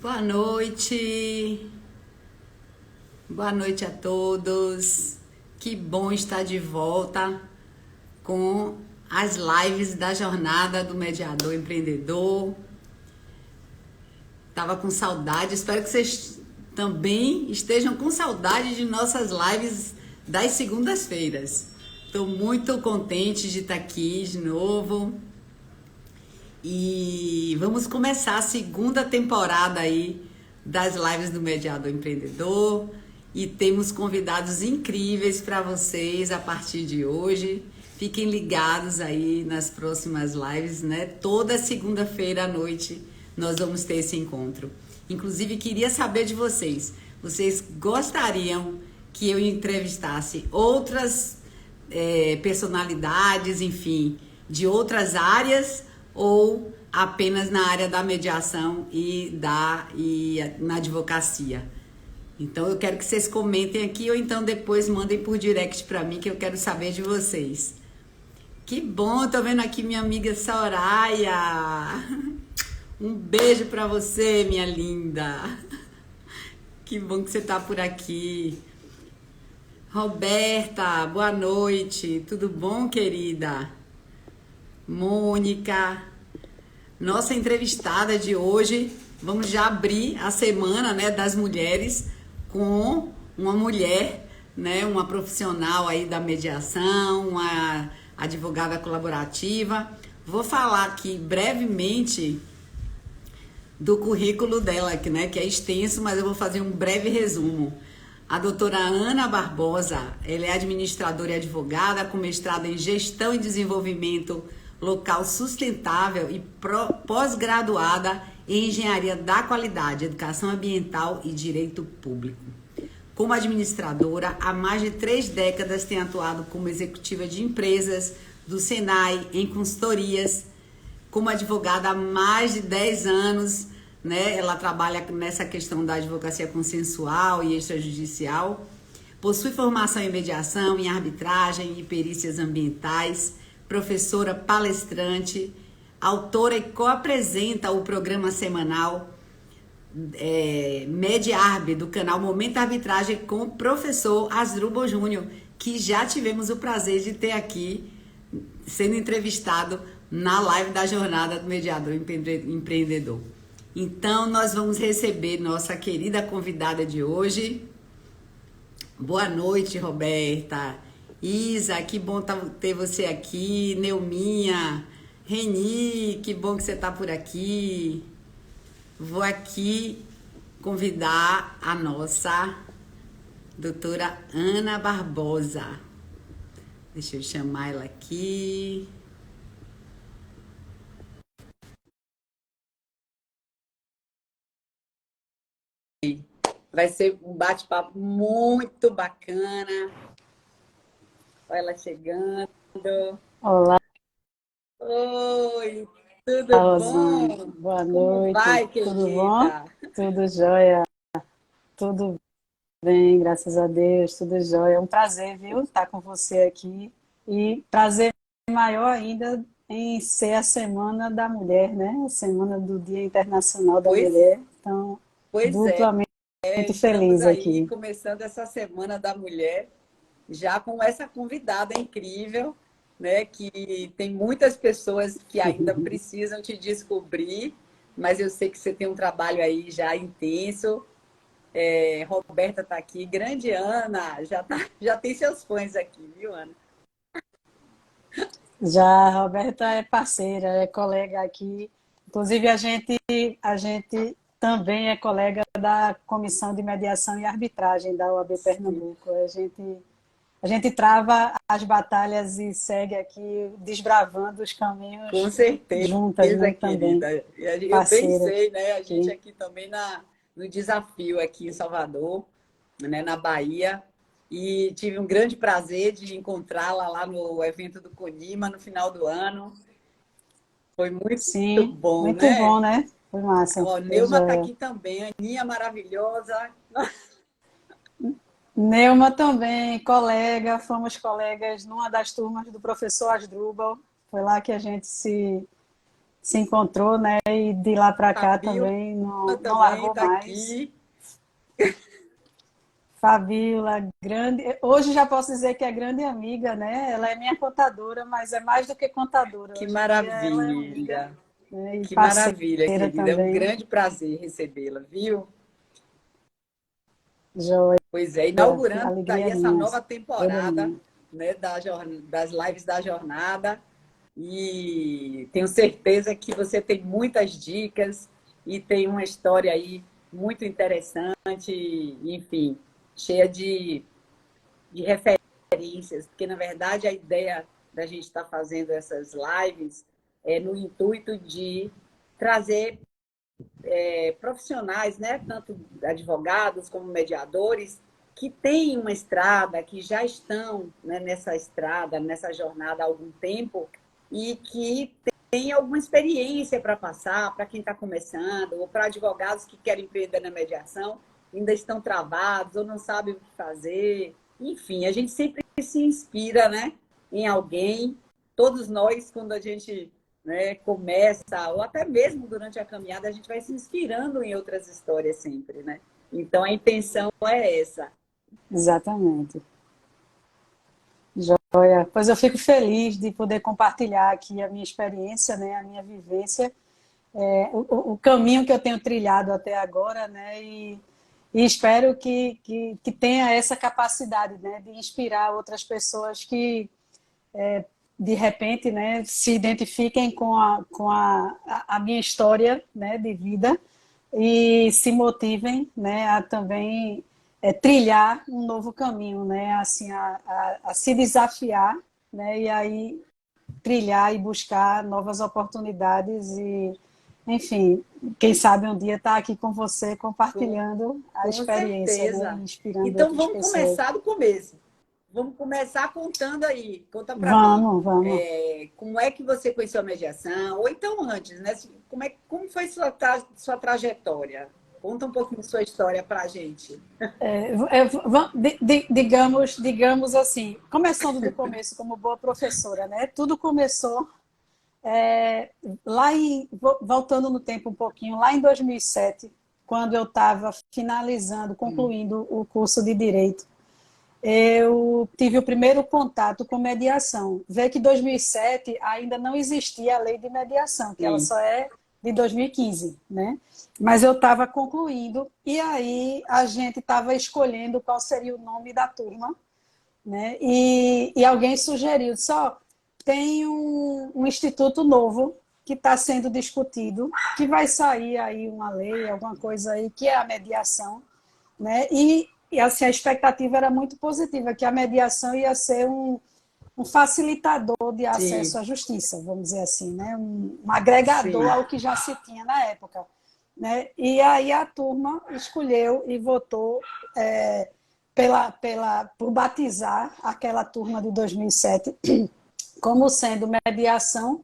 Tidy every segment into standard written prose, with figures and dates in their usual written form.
Boa noite, boa noite a todos. Que bom estar de volta com as lives da Jornada do Mediador Empreendedor. Tava com saudade, espero que vocês também estejam com saudade de nossas lives das segundas-feiras. Estou muito contente de estar aqui de novo. E vamos começar a segunda temporada aí das lives do Mediador Empreendedor e temos convidados incríveis para vocês a partir de hoje. Fiquem ligados aí nas próximas lives, né? Toda segunda-feira à noite nós vamos ter esse encontro. Inclusive, queria saber de vocês. Vocês gostariam que eu entrevistasse outras personalidades, enfim, de outras áreas, ou apenas na área da mediação e na advocacia? Então eu quero que vocês comentem aqui ou então depois mandem por direct para mim, que eu quero saber de vocês. Que bom, tô vendo aqui minha amiga Soraya. Um beijo para você, minha linda. Que bom que você tá por aqui. Roberta, boa noite. Tudo bom, querida? Mônica, nossa entrevistada de hoje. Vamos já abrir a semana, né, das mulheres com uma mulher, né, uma profissional aí da mediação, uma advogada colaborativa. Vou falar aqui brevemente do currículo dela, que é extenso, mas eu vou fazer um breve resumo. A doutora Ana Barbosa, ela é administradora e advogada com mestrado em Gestão e Desenvolvimento Local Sustentável e pós-graduada em Engenharia da Qualidade, Educação Ambiental e Direito Público. Como administradora, há mais de 3 décadas tem atuado como executiva de empresas do Senai, em consultorias. Como advogada há mais de 10 anos, né? Ela trabalha nessa questão da advocacia consensual e extrajudicial. Possui formação em mediação, em arbitragem e perícias ambientais. Professora palestrante, autora e co-apresenta o programa semanal Mediarb, do canal Momento Arbitragem, com o professor Asdrubal Júnior, que já tivemos o prazer de ter aqui sendo entrevistado na live da Jornada do Mediador Empreendedor. Então, nós vamos receber nossa querida convidada de hoje. Boa noite, Roberta. Isa, que bom ter você aqui. Neuminha, Reni, que bom que você está por aqui. Vou aqui convidar a nossa doutora Ana Barbosa. Deixa eu chamar ela aqui. Vai ser um bate-papo muito bacana. Olha ela chegando. Olá, Oi, tudo Rosane. bom? Boa Como noite. vai, Tudo bom? querida? Tudo jóia? Tudo bem, graças a Deus, tudo jóia. É um prazer, viu, estar com você aqui. E prazer maior ainda em ser a Semana da Mulher, né? A Semana do Dia Internacional da Pois, Mulher. Então, pois é, duplamente estamos feliz aí aqui. começando essa Semana da Mulher, já com essa convidada incrível, né? Que tem muitas pessoas que ainda precisam te descobrir, mas eu sei que você tem um trabalho aí já intenso. Roberta está aqui, grande Ana, já tem seus fãs aqui, viu, Ana? Já a Roberta é parceira, é colega aqui. Inclusive, a gente também é colega da Comissão de Mediação e Arbitragem da OAB Sim, Pernambuco. A gente trava as batalhas e segue aqui desbravando os com caminhos juntas, certeza, né? Também, querida. Eu bem parceira sei, né? A gente aqui. aqui também no desafio aqui em Salvador, né? Na Bahia. E tive um grande prazer de encontrá-la lá no evento do Conima no final do ano. Foi muito Sim, bom, muito bom, né? né? Foi massa, Ó, foi Neuma está joia. aqui também, Aninha maravilhosa. Neuma também, colega, fomos colegas numa das turmas do professor Asdrubal. Foi lá que a gente se encontrou, né? E de lá para cá Fabiola também não também largou está mais. aqui. Fabiola, grande. Hoje já posso dizer que é grande amiga, né? Ela é minha contadora, mas é mais do que contadora. Que Hoje em dia ela é amiga, maravilha. né? E Que parceira maravilha, querida. É um também. grande prazer recebê-la, viu? Joia, Pois é, inaugurando aí alegria essa minha, nova toda temporada, minha. né, das lives da jornada. E tenho certeza que você tem muitas dicas e tem uma história aí muito interessante, enfim, cheia de referências, porque na verdade a ideia da gente estar fazendo essas lives é no intuito de trazer profissionais, né, tanto advogados como mediadores, que têm uma estrada, que já estão, né, nessa estrada, nessa jornada há algum tempo e que têm alguma experiência para passar para quem está começando, ou para advogados que querem empreender na mediação, ainda estão travados ou não sabem o que fazer. Enfim, a gente sempre se inspira, né, em alguém. Todos nós, quando a gente, né, começa, ou até mesmo durante a caminhada, a gente vai se inspirando em outras histórias sempre, né? Então a intenção é essa. Exatamente. Joia. Pois eu fico feliz de poder compartilhar aqui a minha experiência, né, a minha vivência, o caminho que eu tenho trilhado até agora, né, e espero que tenha essa capacidade, né, de inspirar outras pessoas que de repente, né, se identifiquem com a minha história, né, de vida e se motivem, né, a também trilhar um novo caminho, né, assim, a se desafiar, né, e aí trilhar e buscar novas oportunidades e, enfim, quem sabe um dia estar aqui com você Com, compartilhando a com experiência, né, certeza. inspirando Então outras vamos pessoas. começar do começo. Vamos começar contando aí. Conta para mim. Vamos, vamos. Como é que você conheceu a mediação? Ou então antes, né? Como foi sua trajetória? Conta um pouquinho sua história para a gente. Digamos assim, começando do começo como boa professora, né? Tudo começou voltando no tempo um pouquinho, lá em 2007, quando eu estava finalizando, concluindo o curso de Direito. Eu tive o primeiro contato com mediação. Vê que em 2007 ainda não existia a lei de mediação, que ela Sim, só é de 2015, né? Mas eu estava concluindo e aí a gente estava escolhendo qual seria o nome da turma, né? E alguém sugeriu, só tem um instituto novo que está sendo discutido, que vai sair aí uma lei, alguma coisa aí, que é a mediação, né? E assim, a expectativa era muito positiva, que a mediação ia ser um facilitador de acesso sim, à justiça, vamos dizer assim, né? Um agregador sim. ao que já se tinha na época. Né? E aí a turma escolheu e votou por batizar aquela turma de 2007 como sendo mediação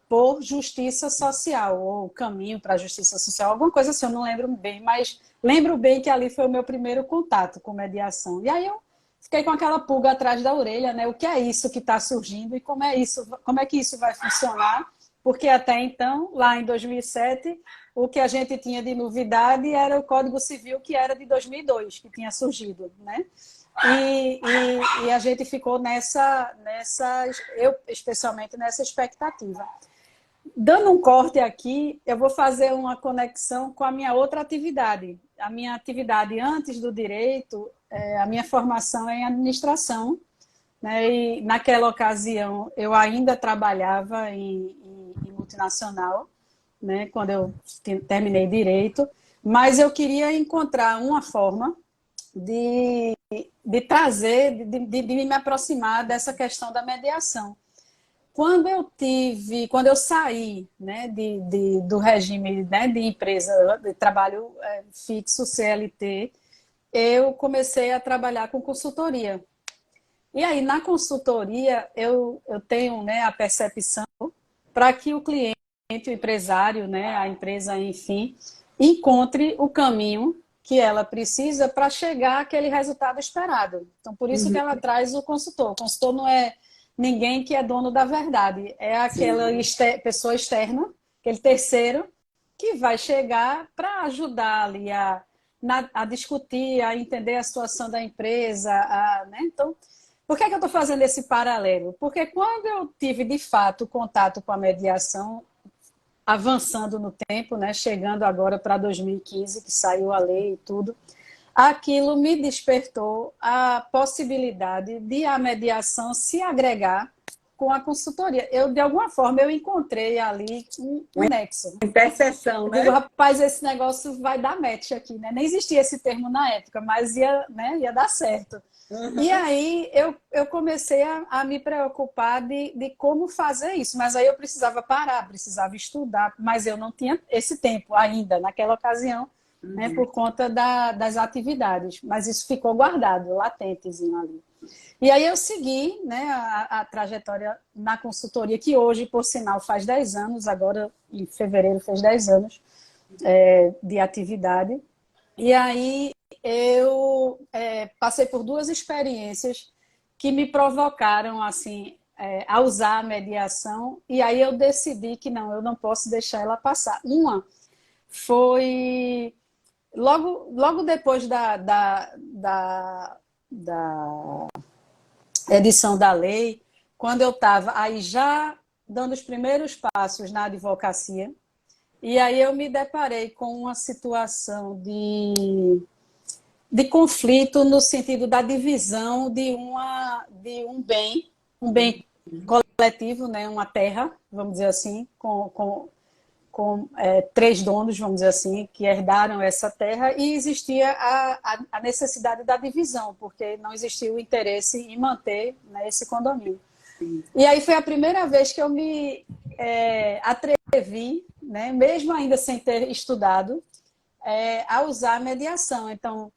por justiça social, ou caminho para a justiça social, alguma coisa assim, eu não lembro bem, mas lembro bem que ali foi o meu primeiro contato com mediação. E aí eu fiquei com aquela pulga atrás da orelha, né? O que é isso que está surgindo e como é que isso vai funcionar? Porque até então, lá em 2007, o que a gente tinha de novidade era o Código Civil, que era de 2002, que tinha surgido, né? E a gente ficou eu especialmente nessa expectativa. Dando um corte aqui, eu vou fazer uma conexão com a minha outra atividade. A minha atividade antes do direito, a minha formação é em administração, né? E naquela ocasião eu ainda trabalhava em multinacional, né? Quando eu terminei direito, mas eu queria encontrar uma forma de, de trazer, de me aproximar dessa questão da mediação. Quando eu saí, né, do regime, né, de empresa, de trabalho fixo, CLT, eu comecei a trabalhar com consultoria. E aí, na consultoria, eu tenho, né, a percepção para que o cliente, o empresário, né, a empresa, enfim, encontre o caminho que ela precisa para chegar àquele resultado esperado. Então, por isso que Uhum. ela traz o consultor. O consultor ninguém que é dono da verdade. É aquela pessoa externa, aquele terceiro, que vai chegar para ajudar ali a discutir, a entender a situação da empresa. Né? Então, por que é que eu estou fazendo esse paralelo? Porque quando eu tive, de fato, contato com a mediação, avançando no tempo, né? Chegando agora para 2015, que saiu a lei e tudo, aquilo me despertou a possibilidade de a mediação se agregar com a consultoria. De alguma forma, eu encontrei ali um nexo. Interseção, Eu né? digo, rapaz, esse negócio vai dar match aqui, né? Nem existia esse termo na época, mas ia dar certo. E aí eu comecei a me preocupar de como fazer isso, mas aí eu precisava parar, precisava estudar, mas eu não tinha esse tempo ainda, naquela ocasião, né, por conta das atividades, mas isso ficou guardado, latentezinho ali. E aí eu segui, né, a trajetória na consultoria, que hoje, por sinal, faz 10 anos, agora em fevereiro fez 10 anos de atividade. E aí eu passei por 2 experiências que me provocaram assim a usar a mediação, e aí eu decidi que não, eu não posso deixar ela passar. Uma foi logo depois da edição da lei, quando eu estava aí já dando os primeiros passos na advocacia, e aí eu me deparei com uma situação de conflito no sentido da divisão de um bem coletivo, né, uma terra, vamos dizer assim, com 3 donos, vamos dizer assim, que herdaram essa terra, e existia a necessidade da divisão, porque não existia o interesse em manter, né, esse condomínio. Sim. E aí foi a primeira vez que eu me atrevi, né, mesmo ainda sem ter estudado, a usar a mediação. Então,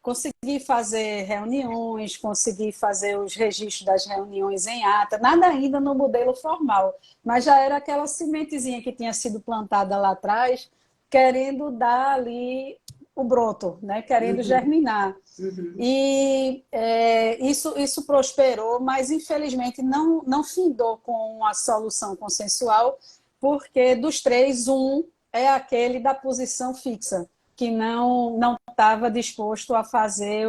consegui fazer reuniões, consegui fazer os registros das reuniões em ata, nada ainda no modelo formal, mas já era aquela sementezinha que tinha sido plantada lá atrás, querendo dar ali o broto, né? Querendo germinar. E isso prosperou, mas infelizmente não findou com uma solução consensual, porque dos 3, um é aquele da posição fixa, que não estava disposto a fazer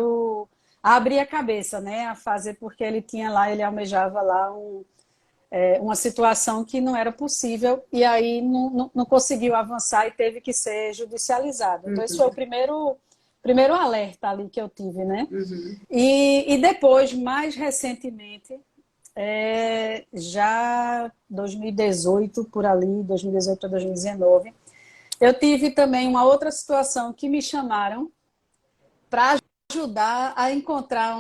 a abrir a cabeça, né? A fazer, porque ele almejava lá uma situação que não era possível, e aí não conseguiu avançar e teve que ser judicializado. Então, esse foi o primeiro alerta ali que eu tive, né? E depois, mais recentemente, já 2018, por ali, 2018 para 2019, eu tive também uma outra situação que me chamaram para ajudar a encontrar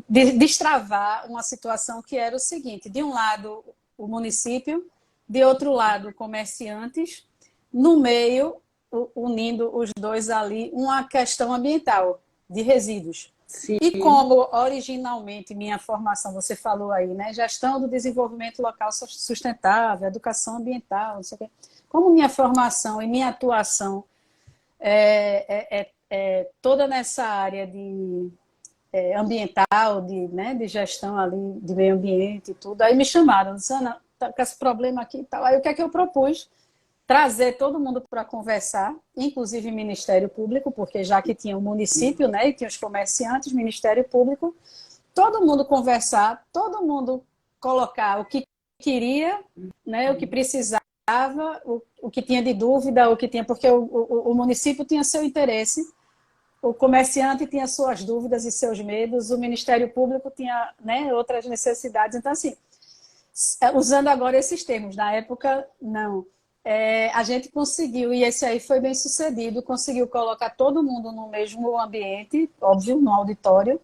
destravar uma situação que era o seguinte: de um lado o município, de outro lado comerciantes, no meio, unindo os dois ali, uma questão ambiental, de resíduos. Sim. E como originalmente minha formação, você falou aí, né, gestão do desenvolvimento local sustentável, educação ambiental, não sei o quê. Como minha formação e minha atuação toda nessa área de ambiental, de gestão ali, de meio ambiente e tudo, aí me chamaram, Ana, tá com esse problema aqui e tal. Aí o que é que eu propus? Trazer todo mundo para conversar, inclusive Ministério Público, porque já que tinha o município, né, e tinha os comerciantes, Ministério Público, todo mundo conversar, todo mundo colocar o que queria, né, o que precisava, o que tinha de dúvida, o que tinha, porque o município tinha seu interesse, o comerciante tinha suas dúvidas e seus medos, o Ministério Público tinha, né, outras necessidades. Então, assim, usando agora esses termos, na época, não. A gente conseguiu, e esse aí foi bem sucedido, conseguiu colocar todo mundo no mesmo ambiente, óbvio, no auditório,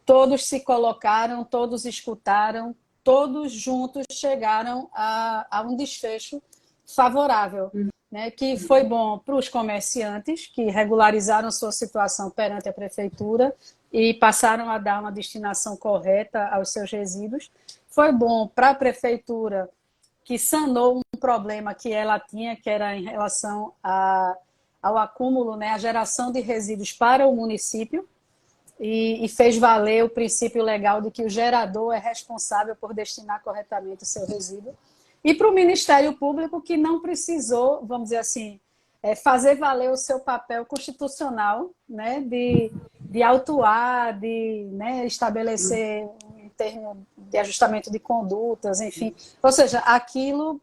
todos se colocaram, todos escutaram, todos juntos chegaram a um desfecho favorável, né, que foi bom para os comerciantes, que regularizaram sua situação perante a prefeitura e passaram a dar uma destinação correta aos seus resíduos. Foi bom para a prefeitura, que sanou um problema que ela tinha, que era em relação ao acúmulo, né, a geração de resíduos para o município. e fez valer o princípio legal de que o gerador é responsável por destinar corretamente o seu resíduo. E para o Ministério Público, que não precisou, vamos dizer assim, fazer valer o seu papel constitucional, né, de autuar, de, né, estabelecer um termo de ajustamento de condutas, enfim. Ou seja, aquilo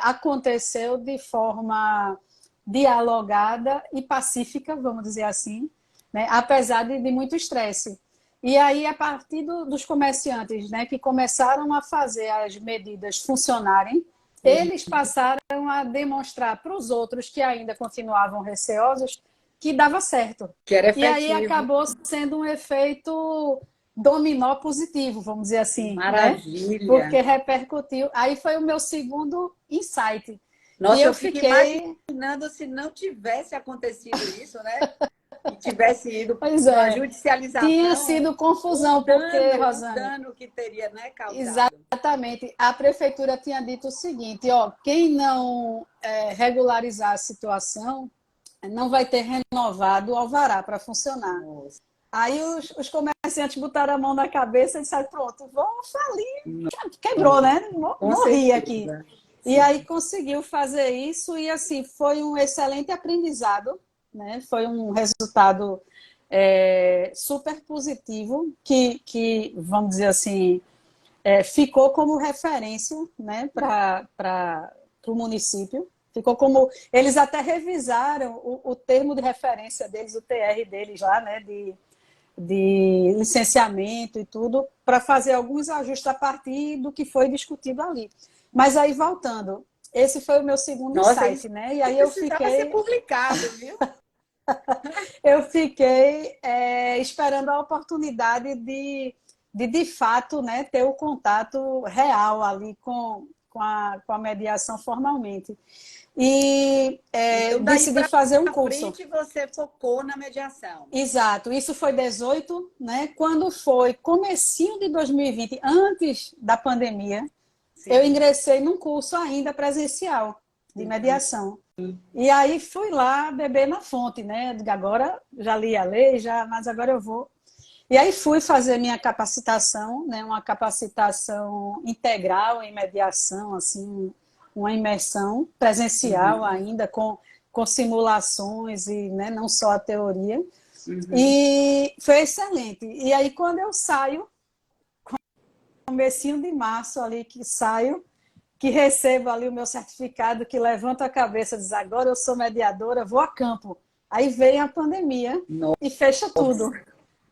aconteceu de forma dialogada e pacífica, vamos dizer assim, né, apesar de muito estresse. E aí, a partir dos comerciantes, né, que começaram a fazer as medidas funcionarem, eles passaram a demonstrar para os outros que ainda continuavam receosos que dava certo. Que era E aí efetivo. acabou sendo um efeito dominó positivo, vamos dizer assim, Maravilha. né? Porque repercutiu. Aí foi o meu segundo insight. Nossa, E eu fico imaginando se não tivesse acontecido isso, né? E tivesse ido Pois para a é, tinha judicialização, sido confusão, porque, o Rosane, dano que teria, né, causado. exatamente, a prefeitura tinha dito o seguinte, ó, quem não regularizar a situação não vai ter renovado o alvará para funcionar. Nossa. Aí os comerciantes botaram a mão na cabeça e disseram, pronto, vou falir. Quebrou, né? Morri aqui. E aí conseguiu fazer isso e assim foi um excelente aprendizado, né? Foi um resultado super positivo que, vamos dizer assim, ficou como referência, né, para o município. Ficou como. Eles até revisaram o termo de referência deles, o TR deles lá, né, de licenciamento e tudo, para fazer alguns ajustes a partir do que foi discutido ali. Mas aí, voltando, esse foi o meu segundo insight, né? E aí eu fiquei. Ser publicado, viu? Eu fiquei esperando a oportunidade de fato, né, ter o contato real ali com a mediação formalmente. E Então, decidi fazer um curso. Frente, você focou na mediação. Exato, isso foi 18, né? Quando foi comecinho de 2020, antes da pandemia, sim, eu ingressei num curso ainda presencial de mediação. E aí fui lá beber na fonte, né? Agora já li a lei, mas agora eu vou. E aí fui fazer minha capacitação, né? Uma capacitação integral em mediação, assim, uma imersão presencial ainda, com simulações e, né, não só a teoria. E foi excelente. E aí quando eu saio, comecinho de março ali que saio, que recebo ali o meu certificado, que levanto a cabeça e diz, agora eu sou mediadora, vou a campo. Aí vem a pandemia e fecha tudo.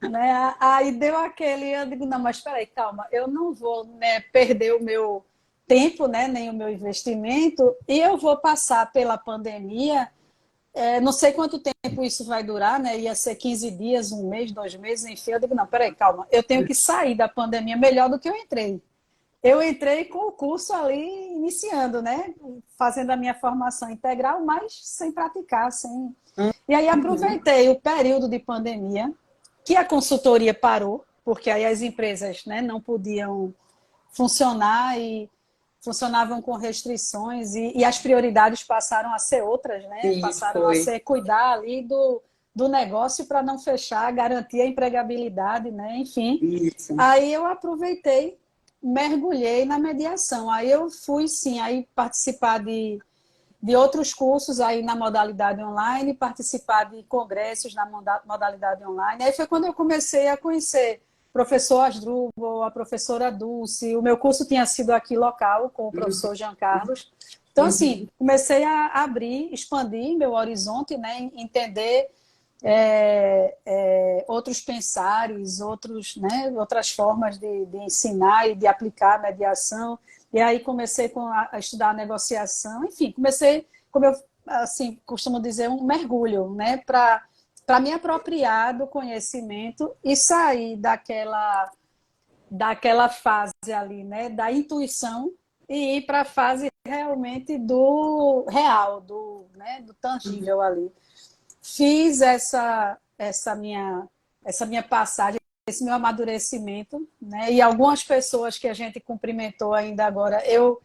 Né? Aí deu aquele, eu digo, não, mas espera aí, calma, eu não vou, né, perder o meu tempo, né, nem o meu investimento, e eu vou passar pela pandemia, não sei quanto tempo isso vai durar, né? Ia ser 15 dias, um mês, 2 meses, enfim. Eu digo, não, peraí, calma, eu tenho que sair da pandemia melhor do que eu entrei. Eu entrei com o curso ali iniciando, né? Fazendo a minha formação integral, mas sem praticar, sem. E aí aproveitei o período de pandemia, que a consultoria parou, porque aí as empresas, né, não podiam funcionar e funcionavam com restrições e as prioridades passaram a ser outras, né? Passaram a ser cuidar ali do negócio para não fechar, garantir a empregabilidade, né? Enfim. Isso. Aí eu aproveitei, mergulhei na mediação. Aí eu fui, sim, aí participar de outros cursos aí na modalidade online, participar de congressos na modalidade online. Aí foi quando eu comecei a conhecer o professor Asdrubal, a professora Dulce. O meu curso tinha sido aqui local, com o professor Jean Carlos. Então, assim, comecei a abrir, expandir meu horizonte, né, entender outros pensares, outras formas de ensinar e de aplicar a mediação. E aí comecei a estudar a negociação, enfim, comecei, como eu assim, costumo dizer, um mergulho, né, para me apropriar do conhecimento e sair daquela fase ali, né, da intuição e ir para a fase realmente do real, né, do tangível ali. Fiz essa minha passagem, esse meu amadurecimento, né? E algumas pessoas que a gente cumprimentou ainda agora, eu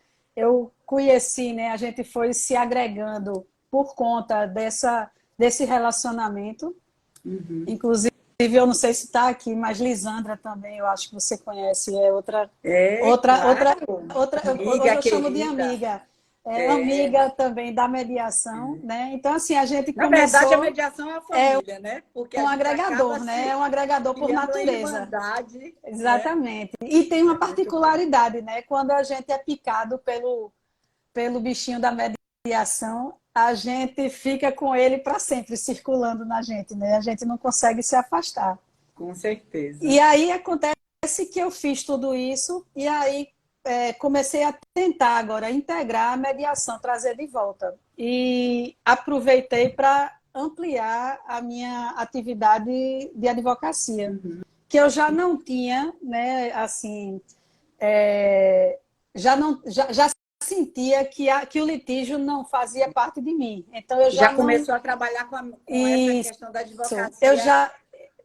conheci, né? A gente foi se agregando por conta desse relacionamento. Inclusive, eu não sei se está aqui, mas Lisandra também, eu acho que você conhece, é É, claro. hoje Amiga eu chamo de querida. amiga, é É. amiga também da mediação, né? Então, assim, a gente Na verdade, a começou, mediação é a família, né? Porque a um gente acaba agregador, né? É se um agregador por criando uma natureza. irmandade, né? Exatamente. E tem uma É muito bom. particularidade, né? Quando a gente é picado pelo bichinho da mediação, a gente fica com ele para sempre circulando na gente, né? A gente não consegue se afastar. Com certeza. E aí acontece que eu fiz tudo isso e aí comecei a tentar agora integrar a mediação, trazer de volta. E aproveitei para ampliar a minha atividade de advocacia, que eu já não tinha, né, assim, já não já sentia que o litígio não fazia parte de mim. Então eu Já já não começou a trabalhar com essa isso, questão da eu advocacia já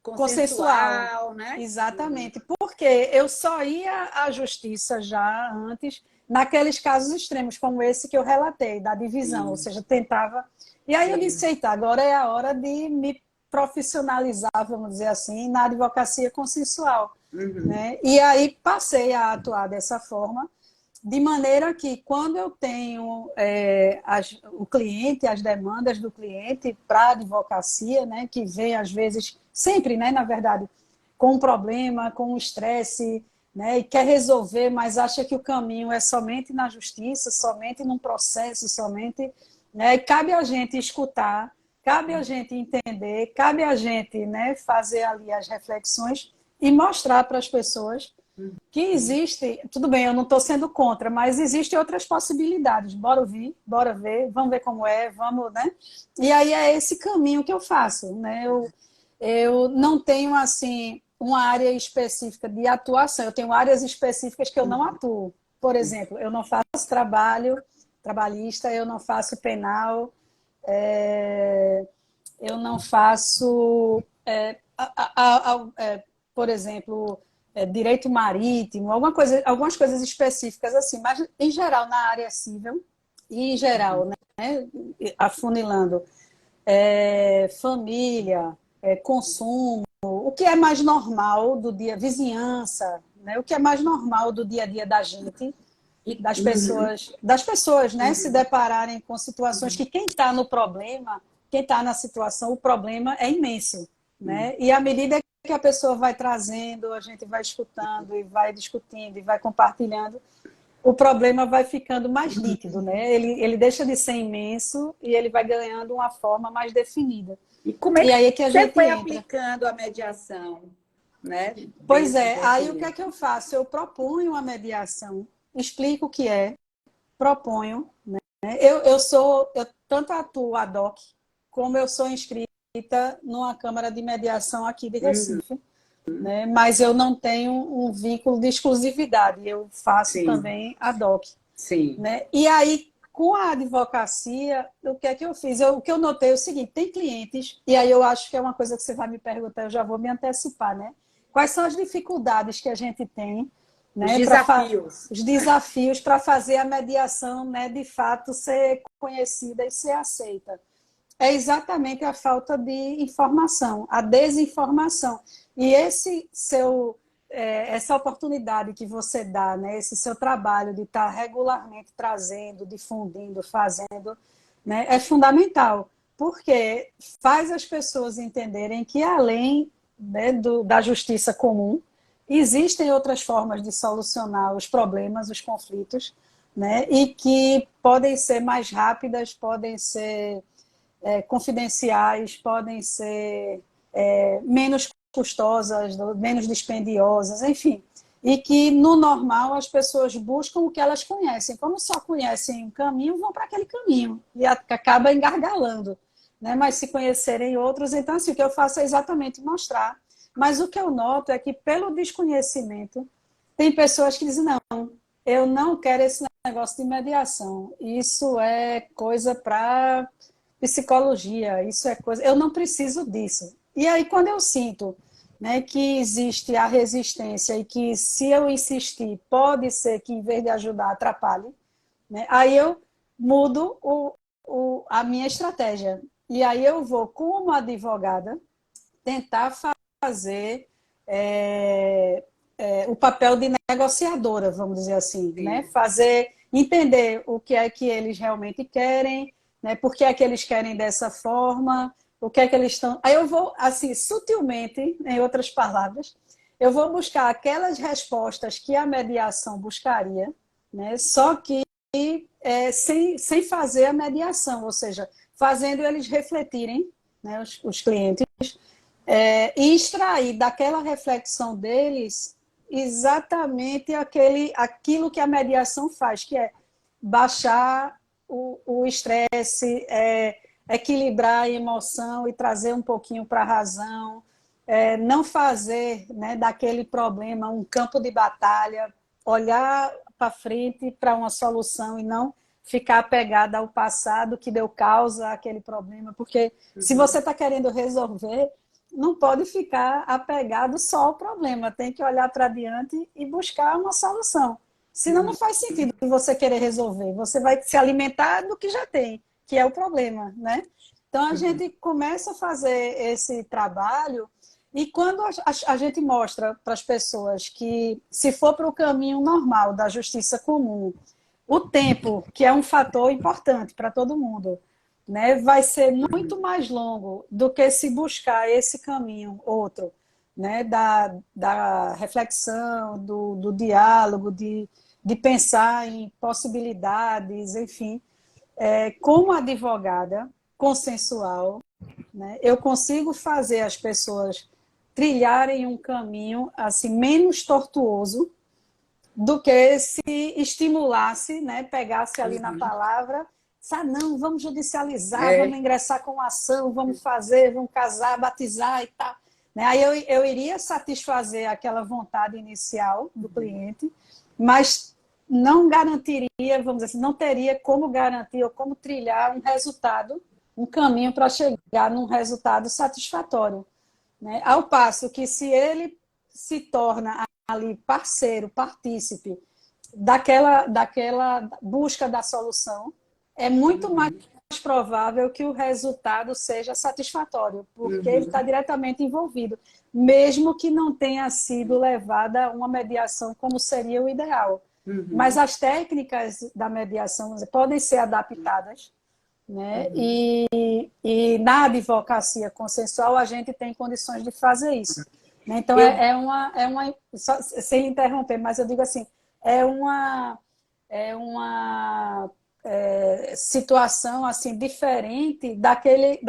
consensual, consensual, né? exatamente, porque eu só ia à justiça já antes naqueles casos extremos como esse que eu relatei da divisão, ou Sim, seja, tentava. E aí eu disse, sim. eita, agora é a hora de me profissionalizar, vamos dizer assim, na advocacia consensual, Uhum. né? E aí passei a atuar dessa forma, de maneira que quando eu tenho o cliente, as demandas do cliente para a advocacia, né, que vem às vezes, sempre, né, na verdade, com um problema, com um estresse, né, e quer resolver, mas acha que o caminho é somente na justiça, somente num processo, somente, né, e cabe a gente escutar, cabe a gente entender, cabe a gente, né, fazer ali as reflexões e mostrar para as pessoas que existe, tudo bem, eu não estou sendo contra, mas existem outras possibilidades. Bora ouvir, bora ver, vamos ver como é, vamos, né? E aí é esse caminho que eu faço, né? Eu não tenho, assim, uma área específica de atuação, eu tenho áreas específicas que eu não atuo. Por exemplo, eu não faço trabalhista, eu não faço penal, eu não faço, por exemplo, direito marítimo, algumas coisas específicas assim, mas em geral na área civil e em geral, né, afunilando, família, consumo, o que é mais normal do dia, vizinhança, né, o que é mais normal do dia a dia da gente, Uhum. das pessoas, né, se depararem com situações que quem está no problema, quem está na situação, o problema é imenso, né? E à medida que a pessoa vai trazendo, a gente vai escutando e vai discutindo e vai compartilhando, o problema vai ficando mais nítido, né? Ele deixa de ser imenso e ele vai ganhando uma forma mais definida. E como é E que aí é que a você gente foi entra. aplicando a mediação, né? Pois Dentro é, aí o que desse. é que eu faço? Eu proponho a mediação, explico o que é, proponho, né? Eu tanto atuo ad hoc, como eu sou inscrita numa Câmara de Mediação aqui de Uhum. Recife, né? Mas eu não tenho um vínculo de exclusividade, eu faço Sim, também ad hoc, sim. né? E aí, com a advocacia, o que é que eu fiz? O que eu notei é o seguinte, tem clientes, e aí eu acho que é uma coisa que você vai me perguntar, eu já vou me antecipar, né? Quais são as dificuldades que a gente tem, Os né, desafios. os desafios para fazer a mediação, né, de fato ser conhecida e ser aceita? É exatamente a falta de informação, a desinformação. E essa oportunidade que você dá, né, esse seu trabalho de estar regularmente trazendo, difundindo, fazendo, né, é fundamental, porque faz as pessoas entenderem que além, né, da justiça comum, existem outras formas de solucionar os problemas, os conflitos, né, e que podem ser mais rápidas, podem ser confidenciais, podem ser menos custosas, menos dispendiosas, enfim. E que no normal as pessoas buscam o que elas conhecem. Como só conhecem um caminho, vão para aquele caminho e acaba engargalando. Né? Mas se conhecerem outros, então assim, o que eu faço é exatamente mostrar. Mas o que eu noto é que pelo desconhecimento, tem pessoas que dizem, não, eu não quero esse negócio de mediação. Isso é coisa para psicologia, isso é coisa. Eu não preciso disso. E aí, quando eu sinto, né, que existe a resistência e que, se eu insistir, pode ser que, em vez de ajudar, atrapalhe, né, aí eu mudo a minha estratégia. E aí eu vou, como advogada, tentar fazer o papel de negociadora, vamos dizer assim, né? Entender o que é que eles realmente querem, né? Por que é que eles querem dessa forma, o que é que eles estão... Aí eu vou, assim, sutilmente, em outras palavras, eu vou buscar aquelas respostas que a mediação buscaria, né? Só que sem fazer a mediação, ou seja, fazendo eles refletirem, né, os clientes, e extrair daquela reflexão deles exatamente aquilo que a mediação faz, que é baixar o estresse, equilibrar a emoção e trazer um pouquinho para a razão, não fazer, né, daquele problema um campo de batalha, olhar para frente para uma solução e não ficar apegada ao passado que deu causa àquele problema, porque se você está querendo resolver, não pode ficar apegado só ao problema, tem que olhar para diante e buscar uma solução. Senão não faz sentido você querer resolver, você vai se alimentar do que já tem, que é o problema, né? Então a gente começa a fazer esse trabalho e quando a gente mostra para as pessoas que se for para o caminho normal da justiça comum, o tempo, que é um fator importante para todo mundo, né, vai ser muito mais longo do que se buscar esse caminho, outro, né, da reflexão, do diálogo, de pensar em possibilidades, enfim. Como advogada consensual, né, eu consigo fazer as pessoas trilharem um caminho assim menos tortuoso do que se estimulasse, né, pegasse ali na palavra, não, vamos judicializar, vamos ingressar com ação, vamos fazer, vamos casar, batizar e tal. Né? Aí eu iria satisfazer aquela vontade inicial do cliente, mas não garantiria, vamos dizer assim, não teria como garantir ou como trilhar um resultado, um caminho para chegar num resultado satisfatório. Né? Ao passo que se ele se torna ali parceiro, partícipe daquela busca da solução, é muito mais provável que o resultado seja satisfatório, porque ele está diretamente envolvido, mesmo que não tenha sido levada a uma mediação como seria o ideal. Mas as técnicas da mediação podem ser adaptadas, né? E na advocacia consensual a gente tem condições de fazer isso. Né? Então, só, sem interromper, mas eu digo assim, é uma situação assim, diferente daquele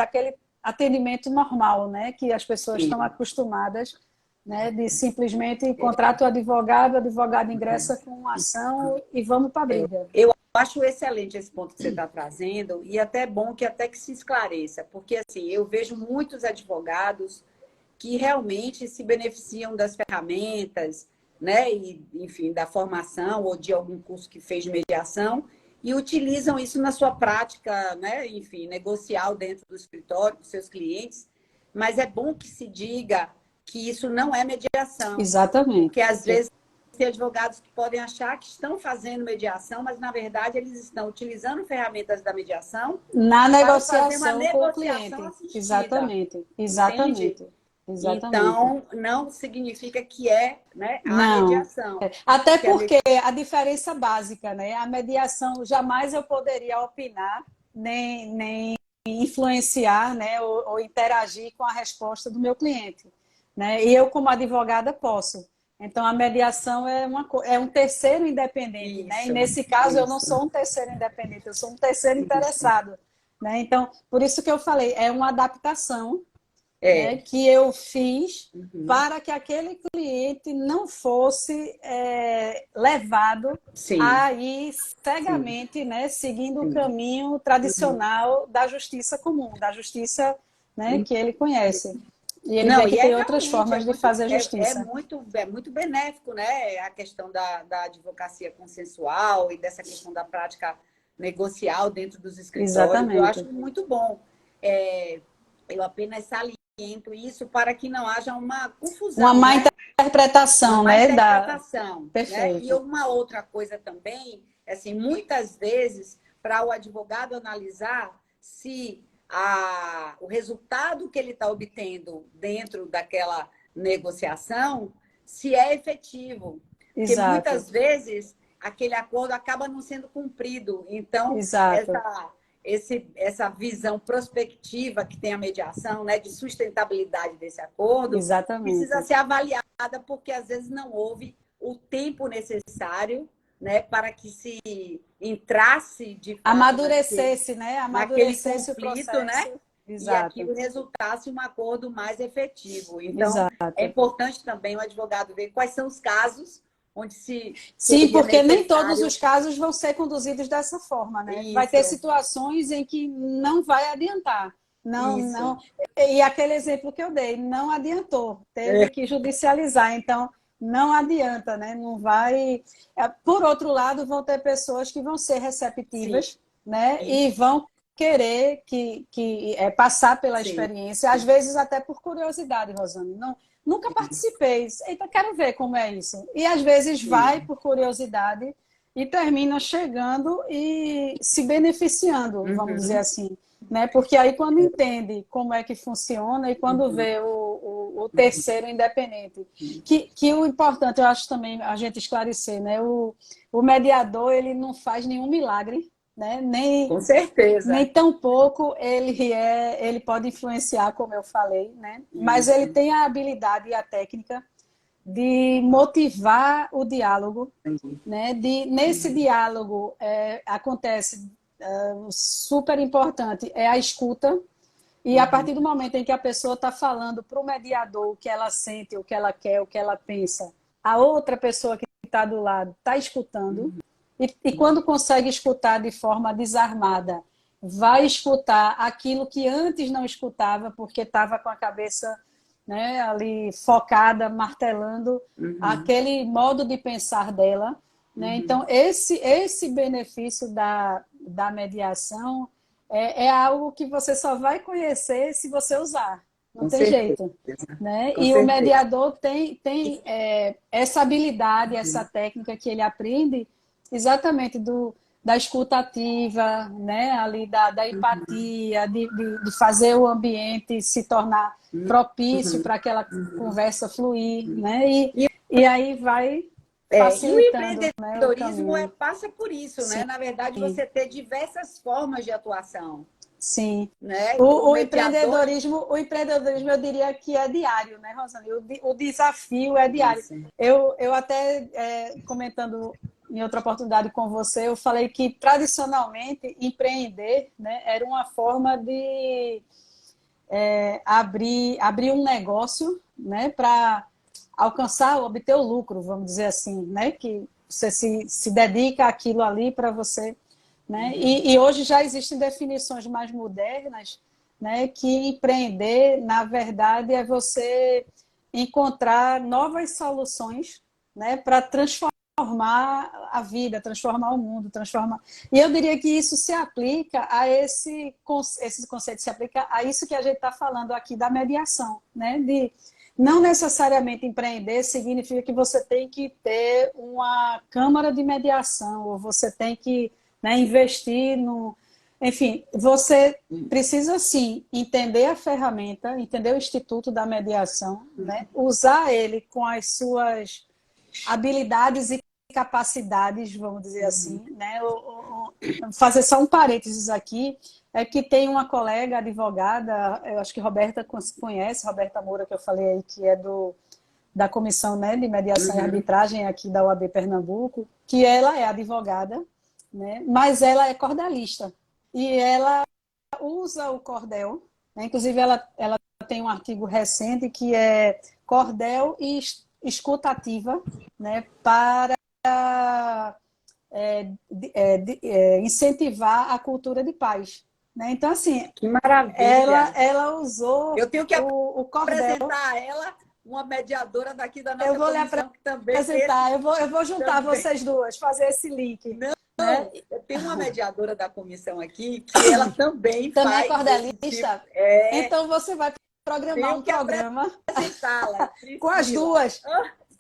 atendimento normal, né? Que as pessoas estão acostumadas, né? De simplesmente contrata o advogado ingressa com uma ação e vamos para a briga. Eu acho excelente esse ponto que você está trazendo e até bom que se esclareça, porque assim, eu vejo muitos advogados que realmente se beneficiam das ferramentas, né, e, enfim, da formação ou de algum curso que fez de mediação e utilizam isso na sua prática, né, enfim, negocial dentro do escritório com seus clientes, mas é bom que se diga que isso não é mediação. Exatamente. Porque às vezes tem advogados que podem achar que estão fazendo mediação, mas na verdade eles estão utilizando ferramentas da mediação na negociação com o cliente. Assistida. Exatamente. Exatamente. Então, não significa que é, né, a mediação. Até porque a diferença básica, né? A mediação, jamais eu poderia opinar, nem influenciar, né, ou interagir com a resposta do meu cliente. Né? E eu, como advogada, posso. Então, a mediação é um terceiro independente. Isso, né? E nesse caso, eu não sou um terceiro independente, eu sou um terceiro interessado. Né? Então, por isso que eu falei, é uma adaptação né, que eu fiz para que aquele cliente não fosse levado a ir cegamente, né, seguindo o caminho tradicional da justiça comum, da justiça né, que ele conhece. E ele vê que tem outras formas de fazer justiça. É muito benéfico, né, a questão da advocacia consensual e dessa questão da prática negocial dentro dos escritórios. Exatamente. Eu acho muito bom. Eu apenas saliento isso para que não haja uma confusão. Uma má interpretação, né? Perfeito. Né? E uma outra coisa também, assim, muitas vezes, para o advogado analisar se o resultado que ele está obtendo dentro negociação se é efetivo. Porque Exato, muitas vezes aquele acordo acaba não sendo cumprido. Então, exato, essa visão prospectiva que tem a mediação, né, de sustentabilidade desse acordo, precisa exatamente. ser avaliada, porque às vezes não houve o tempo necessário, né, para que se entrasse de fato Amadurecesse, né? naquele Amadurecesse o conflito, né? processo. E Exato, aquilo resultasse um acordo mais efetivo. Então, é exato. importante também o advogado ver quais são os casos onde se Sim, seria porque nem todos necessário os casos vão ser conduzidos dessa forma, né? Vai ter isso, situações em que não vai adiantar. Não, isso. não. E aquele exemplo que eu dei, não adiantou. Teve que judicializar. Então, não adianta, né? Não vai. Por outro lado, vão ter pessoas que vão ser Sim, receptivas, né? E vão querer passar pela sim, experiência, às vezes até por curiosidade, Rosane. Não, nunca participei. Eita, quero ver como é isso. E às vezes vai sim. por curiosidade e termina chegando e se beneficiando, vamos dizer Uhum, assim. Né? Porque aí quando entende como é que funciona e quando uhum, vê o terceiro independente, que o importante, eu acho também a gente esclarecer, né? O mediador, ele não faz nenhum milagre, né? com certeza. Nem tão pouco ele pode influenciar, como eu falei, né? Mas ele Isso. tem a habilidade e a técnica de motivar o diálogo, né? Nesse diálogo acontece super importante é a escuta, e a Uhum, partir do momento em que a pessoa está falando para o mediador o que ela sente, o que ela quer, o que ela pensa, a outra pessoa que está do lado está escutando, e quando consegue escutar de forma desarmada, vai escutar aquilo que antes não escutava, porque estava com a cabeça, né, ali focada, martelando uhum, aquele modo de pensar dela. Né? uhum. Então, esse benefício da mediação é algo que você só vai conhecer se você usar. Não Com tem certeza, jeito. Né? com E o certeza. mediador tem essa habilidade, essa técnica que ele aprende exatamente da escutativa, né? Ali da empatia, de fazer o ambiente se tornar propício Uhum. para aquela conversa fluir, né? E aí vai E o facilitando, né, o empreendedorismo caminho. passa por isso, né? Sim, Na verdade, você ter diversas formas de atuação, sim. né? O O mediador, empreendedorismo, eu diria que é diário, né, Rosane? O desafio é diário. isso. Eu até, comentando em outra oportunidade com você, eu falei que, tradicionalmente, empreender, né, era uma forma de abrir um negócio, né, para alcançar, obter o lucro, vamos dizer assim, né, que você se dedica àquilo ali para você, né, e hoje já existem definições mais modernas, né, que empreender, na verdade, é você encontrar novas soluções, né, para transformar a vida, transformar o mundo, transformar. E eu diria que isso se aplica a esse conceito se aplica a isso que a gente está falando aqui da mediação, né? De não necessariamente empreender significa que você tem que ter uma câmara de mediação ou você tem que, né, investir no, enfim, você precisa sim entender a ferramenta, entender o instituto da mediação, né? Usar ele com as suas habilidades e capacidades, vamos dizer assim, né? Fazer só um parênteses aqui, é que tem uma colega advogada, eu acho que Roberta conhece, Roberta Moura, que eu falei aí, que é da Comissão, né, de Mediação e Uhum. Arbitragem aqui da UAB Pernambuco, que ela é advogada, né, mas ela é cordelista, e ela usa o cordel, né, inclusive ela tem um artigo recente que é cordel e escutativa, né, para incentivar a cultura de paz. Né? Então, assim, Que maravilha! ela usou Eu tenho que o cordel. apresentar a ela uma mediadora daqui da Eu nossa vou lhe comissão que também tem apresentar, eu vou juntar também. vocês duas, fazer esse link. Né? Não, eu tenho uma mediadora da comissão aqui que ela também Também é faz esse tipo. cordelista? Então você vai programar Tenho um que programa apresentá-la, com as Priscila. duas.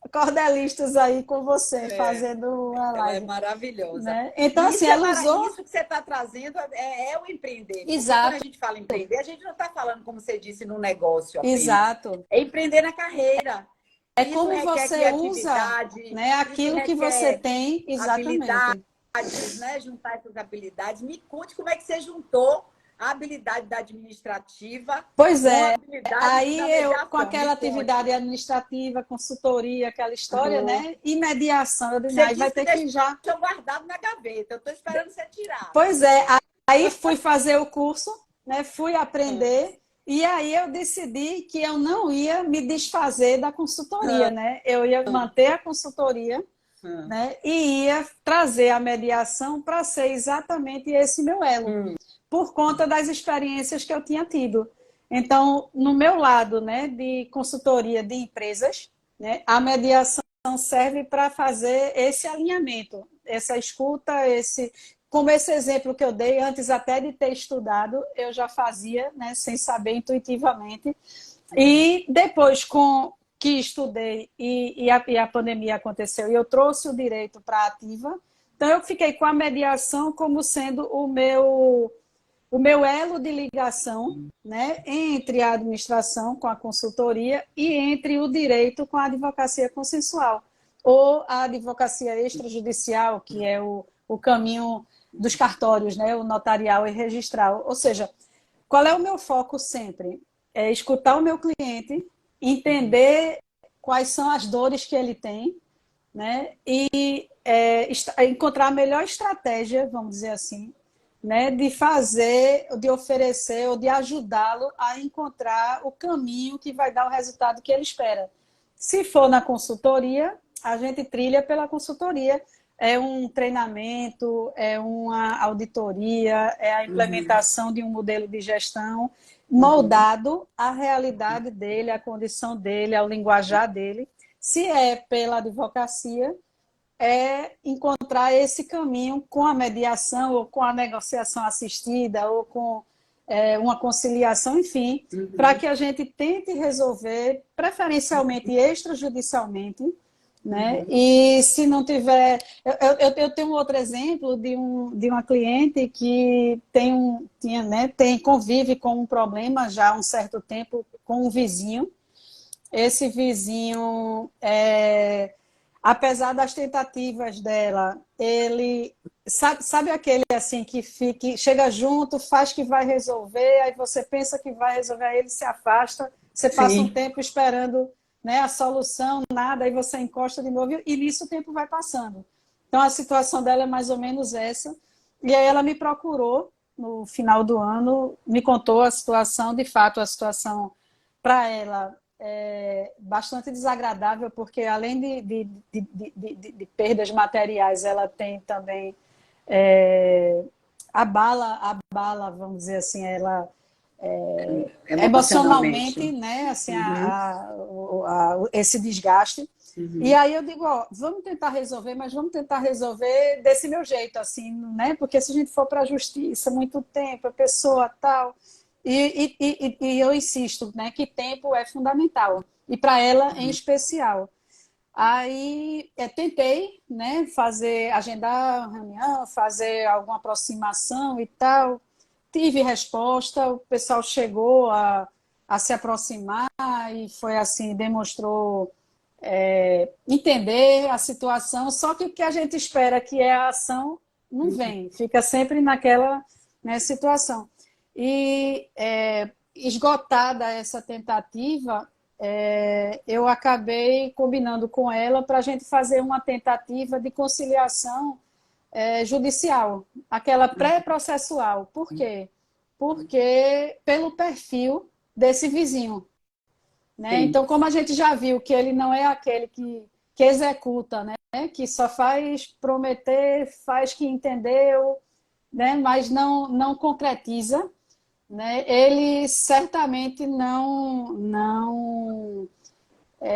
cordelistas aí com você, É, fazendo uma ela é live, maravilhosa. né? Então, E assim, ela usou... isso que você está trazendo é o empreender. Porque quando a Exato, gente fala empreender, a gente não está falando, como você disse, no negócio apenas. exato. É empreender na carreira. É Isso como requer você usa, criatividade, né, isso aquilo que você requer tem, habilidades, exatamente. né? Juntar essas habilidades. Me conte como é que você juntou a habilidade da administrativa Pois com a é, habilidade da aí eu, com mediação. Me aquela atividade conte. administrativa, consultoria, aquela história, Uhum. né, e mediação, eu disse, Você aí vai disse que ter que já... deixou guardado na gaveta. Eu estou esperando você tirar. Pois é, aí fui fazer o curso, né, fui Hum, aprender, e aí eu decidi que eu não ia me desfazer da consultoria, né, eu ia manter a consultoria, hum, né, e ia trazer a mediação para ser exatamente esse meu elo, hum. por conta das experiências que eu tinha tido. Então, no meu lado, né, de consultoria de empresas, né, a mediação serve para fazer esse alinhamento, essa escuta, como esse exemplo que eu dei, antes até de ter estudado, eu já fazia, né, sem saber intuitivamente. E depois, com que estudei e a pandemia aconteceu, e eu trouxe o direito para a ativa, então eu fiquei com a mediação como sendo o meu elo de ligação, né, entre a administração com a consultoria e entre o direito com a advocacia consensual, ou a advocacia extrajudicial, que é o caminho dos cartórios, né, o notarial e registral. Ou seja, qual é o meu foco sempre? É escutar o meu cliente, entender quais são as dores que ele tem, né, e encontrar a melhor estratégia, vamos dizer assim, né, de fazer, de oferecer ou de ajudá-lo a encontrar o caminho que vai dar o resultado que ele espera. Se for na consultoria, a gente trilha pela consultoria. É um treinamento, é uma auditoria, é a Uhum, implementação de um modelo de gestão uhum. moldado à realidade dele, à condição dele, ao linguajar dele. Se é pela advocacia, é encontrar esse caminho com a mediação ou com a negociação assistida ou com uma conciliação, enfim, para Uhum, que a gente tente resolver, preferencialmente extrajudicialmente, né? uhum, E se não tiver... Eu tenho um outro exemplo de uma cliente que convive com um problema já há um certo tempo com um vizinho. Esse vizinho apesar das tentativas dela, ele sabe aquele assim que chega junto, faz que vai resolver, aí você pensa que vai resolver, aí ele se afasta, você passa um sim. tempo esperando, né, a solução, nada, aí você encosta de novo e nisso o tempo vai passando. Então a situação dela é mais ou menos essa. E aí ela me procurou no final do ano, me contou a situação, de fato a situação para ela bastante desagradável, porque além de perdas materiais, ela tem também abala, vamos dizer assim, ela emocionalmente, Emocionalmente. né, assim, Uhum, esse desgaste. E uhum, aí eu digo, ó, vamos tentar resolver, mas vamos tentar resolver desse meu jeito, assim, né? Porque se a gente for para a justiça muito tempo, a pessoa tal. E eu insisto, né, que tempo é fundamental. E para ela em uhum. especial. Aí tentei, né, agendar uma reunião, fazer alguma aproximação e tal. Tive resposta, o pessoal chegou a se aproximar e foi assim, demonstrou entender a situação, só que o que a gente espera que é a ação não vem, fica sempre naquela, né, situação. E esgotada essa tentativa, eu acabei combinando com ela para a gente fazer uma tentativa de conciliação judicial, aquela pré-processual. Por quê? Porque pelo perfil desse vizinho, né? Sim. Então, como a gente já viu que ele não é aquele que executa, né? Que só faz prometer, faz que entendeu, né? Mas não concretiza, né? Ele certamente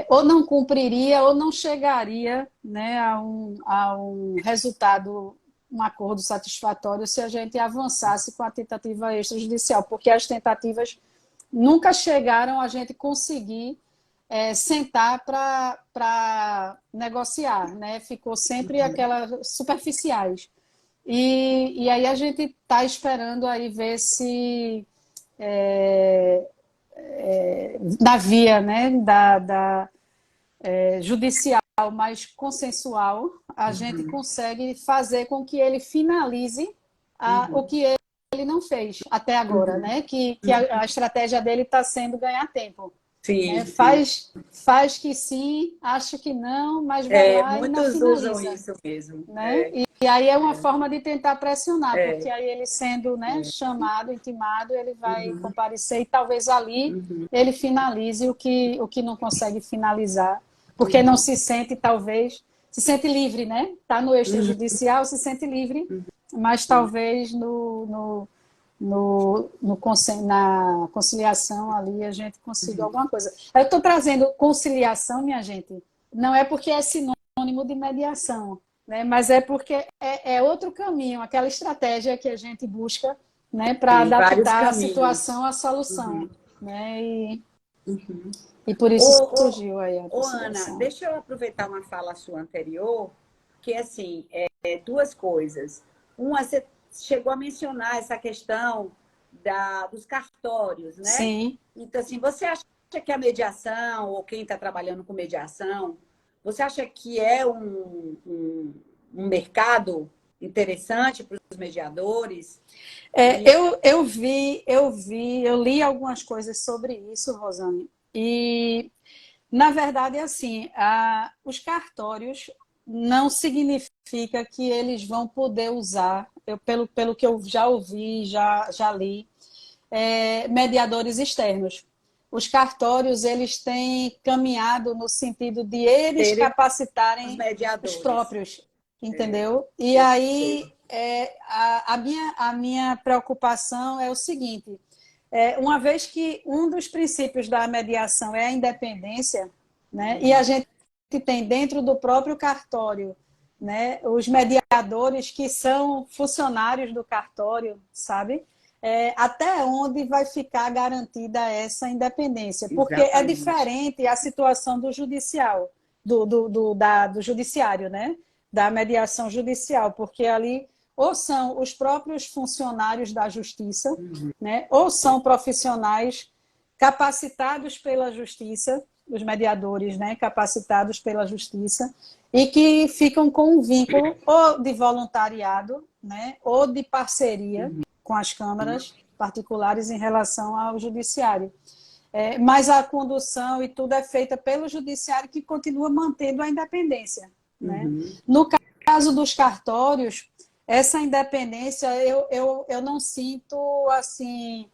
ou não cumpriria ou não chegaria, né, a um resultado, um acordo satisfatório se a gente avançasse com a tentativa extrajudicial, porque as tentativas nunca chegaram a gente conseguir sentar para negociar, né? Ficou sempre aquelas superficiais. E aí a gente está esperando aí ver se na via, né, judicial, mais consensual, a gente consegue fazer com que ele finalize o que ele não fez até agora, né? Que a estratégia dele está sendo ganhar tempo. Sim, Né? sim. Faz que sim, acha que não, mas vai lá e não Muitos usam finaliza. isso mesmo. Né? E aí é uma forma de tentar pressionar, porque aí ele sendo, né, chamado, intimado, ele vai comparecer e talvez ali ele finalize o que não consegue finalizar, porque não se sente, talvez, se sente livre, né? Está no extrajudicial, se sente livre, mas talvez na conciliação ali a gente consiga alguma coisa. Eu estou trazendo conciliação, minha gente, não é porque é sinônimo de mediação, né? Mas é porque é outro caminho, aquela estratégia que a gente busca, né, para adaptar a situação à solução. Né? E por isso surgiu aí a conciliação. Ana, deixa eu aproveitar uma fala sua anterior, que assim, duas coisas. Uma, você chegou a mencionar essa questão dos cartórios, né? Sim. Então, assim, você acha que a mediação, ou quem está trabalhando com mediação, você acha que é um mercado interessante para os mediadores? Eu li algumas coisas sobre isso, Rosane, e, na verdade, é assim, os cartórios não significa que eles vão poder usar, pelo que eu já ouvi, já li, mediadores externos. Os cartórios, eles têm caminhado no sentido de eles capacitarem os próprios, entendeu? E aí, a minha preocupação é o seguinte, uma vez que um dos princípios da mediação é a independência, né, e a gente tem dentro do próprio cartório, né, os mediadores que são funcionários do cartório, sabe? Até onde vai ficar garantida essa independência? Porque é diferente a situação do judicial, do judiciário, né? Da mediação judicial, porque ali ou são os próprios funcionários da justiça, né? Ou são profissionais capacitados pela justiça, os mediadores, né? Capacitados pela justiça, e que ficam com um vínculo ou de voluntariado, né? Ou de parceria com as câmaras particulares em relação ao judiciário. Mas a condução e tudo é feita pelo judiciário, que continua mantendo a independência. Né? No caso dos cartórios, essa independência eu não sinto assim,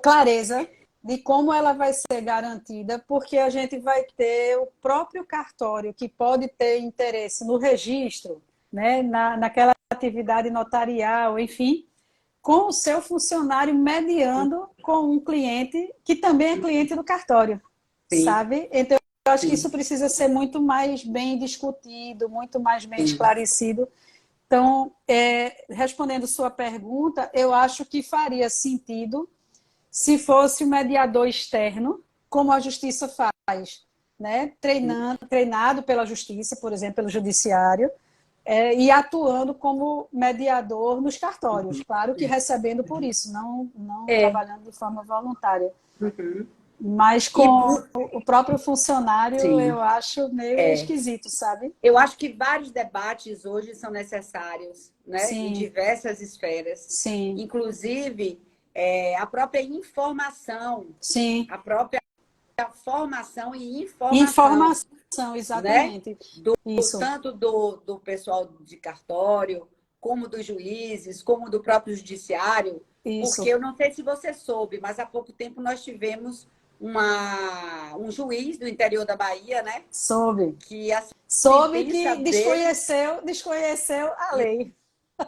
clareza de como ela vai ser garantida, porque a gente vai ter o próprio cartório que pode ter interesse no registro, né? Naquela atividade notarial, enfim, com o seu funcionário mediando com um cliente que também é cliente do cartório, sabe? Então, eu acho que isso precisa ser muito mais bem discutido, muito mais bem esclarecido. Então, respondendo sua pergunta, eu acho que faria sentido se fosse o mediador externo, como a justiça faz, né? Treinado pela justiça, por exemplo, pelo judiciário, e atuando como mediador nos cartórios, claro que recebendo por isso, não trabalhando de forma voluntária. Mas com o próprio funcionário, eu acho meio esquisito, sabe? Eu acho que vários debates hoje são necessários, né? Sim. Em diversas esferas. Sim. Inclusive, a própria informação. Sim. A própria formação e informação. Informação, exatamente. Né? Tanto do pessoal de cartório, como dos juízes, como do próprio judiciário. Isso. Porque eu não sei se você soube, mas há pouco tempo nós tivemos um juiz do interior da Bahia, né? Soube. Soube que desconheceu a lei.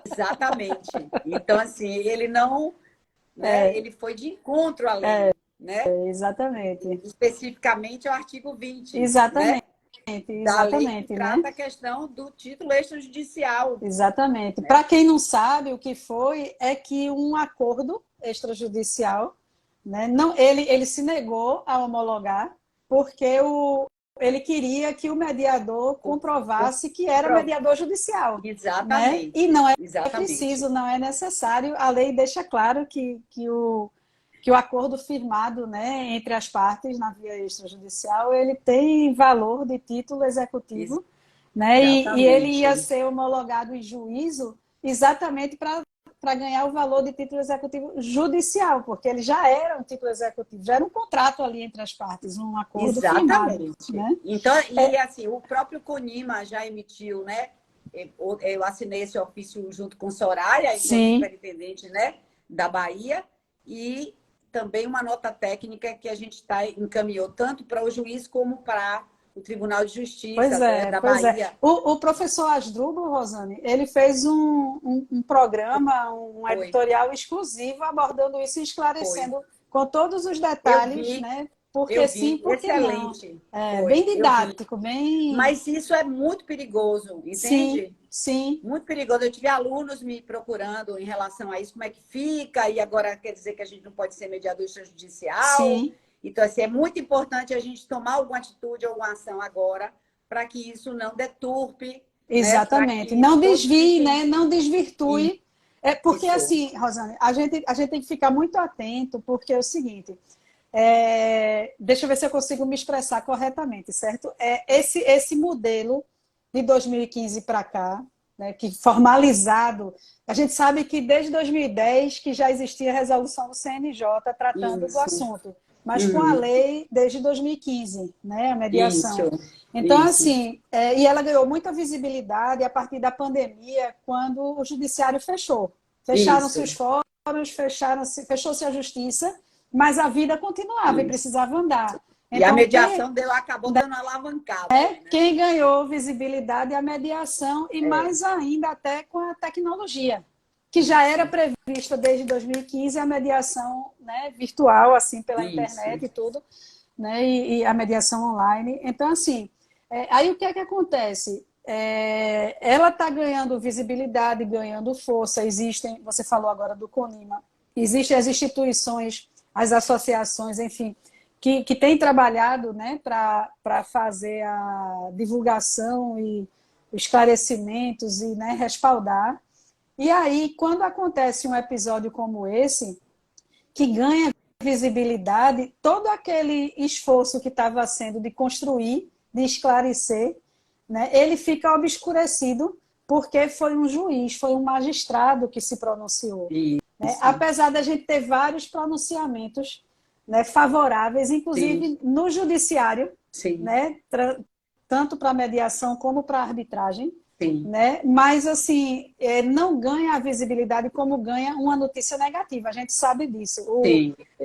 Exatamente. Então, assim, ele não... Né? Ele foi de encontro à lei. Né? Exatamente. Especificamente o artigo 20. Exatamente. Né? Exatamente, da lei que trata, né? A questão do título extrajudicial. Exatamente. Né? Para quem não sabe, o que foi é que um acordo extrajudicial, né? Não, ele se negou a homologar, porque ele queria que o mediador comprovasse que era mediador judicial. Exatamente. Né? E não é Exatamente. preciso, não é necessário. A lei deixa claro que o acordo firmado, né, entre as partes na via extrajudicial, ele tem valor de título executivo, né, e ele ia ser homologado em juízo exatamente para ganhar o valor de título executivo judicial, porque ele já era um título executivo, já era um contrato ali entre as partes, um acordo firmado. Né? Então, e assim, o próprio CONIMA já emitiu, né? Eu assinei esse ofício junto com Soraya, enquanto superintendente, né, da Bahia, e também uma nota técnica que a gente encaminhou tanto para o juiz como para o Tribunal de Justiça da Bahia. O professor Asdrubal, Rosane, ele fez um programa, um editorial exclusivo abordando isso e esclarecendo com todos os detalhes, né? Porque sim, porque excelente. Não. Bem didático, bem... Mas isso é muito perigoso, entende? Sim. Muito perigoso. Eu tive alunos me procurando em relação a isso, como é que fica, e agora quer dizer que a gente não pode ser mediador extrajudicial. Sim. Então, assim, é muito importante a gente tomar alguma atitude, alguma ação agora, para que isso não deturpe. Exatamente. Né? Não desvie, né? Não desvirtue. Porque, assim, Rosane, a gente tem que ficar muito atento, porque é o seguinte... deixa eu ver se eu consigo me expressar corretamente, certo? Esse modelo de 2015 para cá, né, que formalizado, a gente sabe que desde 2010 que já existia resolução do CNJ tratando do assunto, mas com a lei desde 2015, né, a mediação. Então, assim, e ela ganhou muita visibilidade a partir da pandemia, quando o judiciário fechou. Fecharam-se os fóruns, fechou-se a justiça, mas a vida continuava e precisava andar. Então, e a mediação acabou dando uma alavancada. Né? Quem ganhou visibilidade é a mediação e mais ainda até com a tecnologia, que já era prevista desde 2015 a mediação, né, virtual, assim, pela internet e tudo, né, e a mediação online. Então, assim, aí o que é que acontece? Ela está ganhando visibilidade, ganhando força. Existem, você falou agora do CONIMA, existem as instituições, as associações, enfim, que têm trabalhado, né, para fazer a divulgação e esclarecimentos e, né, respaldar. E aí, quando acontece um episódio como esse, que ganha visibilidade, todo aquele esforço que estava sendo de construir, de esclarecer, né, ele fica obscurecido porque foi um juiz, foi um magistrado que se pronunciou. Né? Apesar da gente ter vários pronunciamentos, né, favoráveis, inclusive no judiciário, né, tanto para a mediação como para a arbitragem, né? Mas assim, não ganha a visibilidade como ganha uma notícia negativa, a gente sabe disso.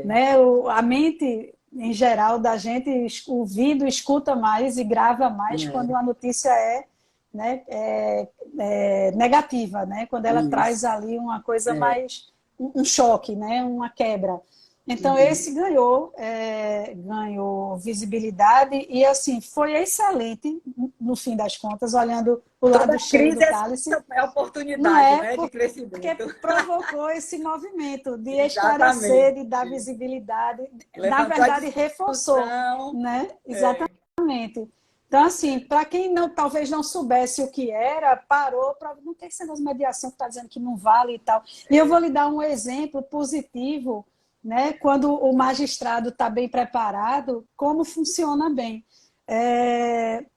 Né, a mente, em geral, da gente, o ouvido escuta mais e grava mais quando a notícia né, negativa, né? Quando ela traz ali uma coisa mais, um choque, né? Uma quebra. Então, esse ganhou visibilidade e, assim, foi excelente, no fim das contas, olhando o lado cheio do cálice. É oportunidade, né, de crescimento. Porque provocou esse movimento de esclarecer, de dar visibilidade. Na verdade, reforçou. Né? Exatamente. Então, assim, para quem talvez não soubesse o que era, parou para... Não tem esse negócio de mediação que está dizendo que não vale e tal. E eu vou lhe dar um exemplo positivo, né, quando o magistrado está bem preparado, como funciona bem.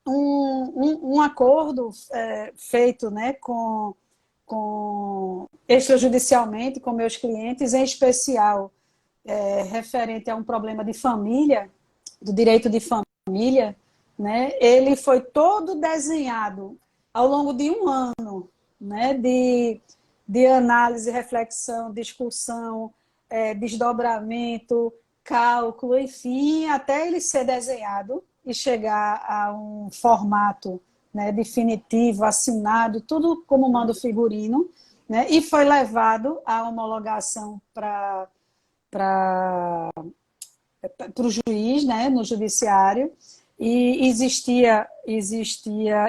Um acordo feito, né, extrajudicialmente com meus clientes, em especial referente a um problema de família, do direito de família, né, ele foi todo desenhado ao longo de um ano, né, de análise, reflexão, discussão, desdobramento, cálculo, enfim, até ele ser desenhado e chegar a um formato, né, definitivo, assinado, tudo como manda o figurino, né, e foi levado à homologação para o juiz, né, no judiciário, e existia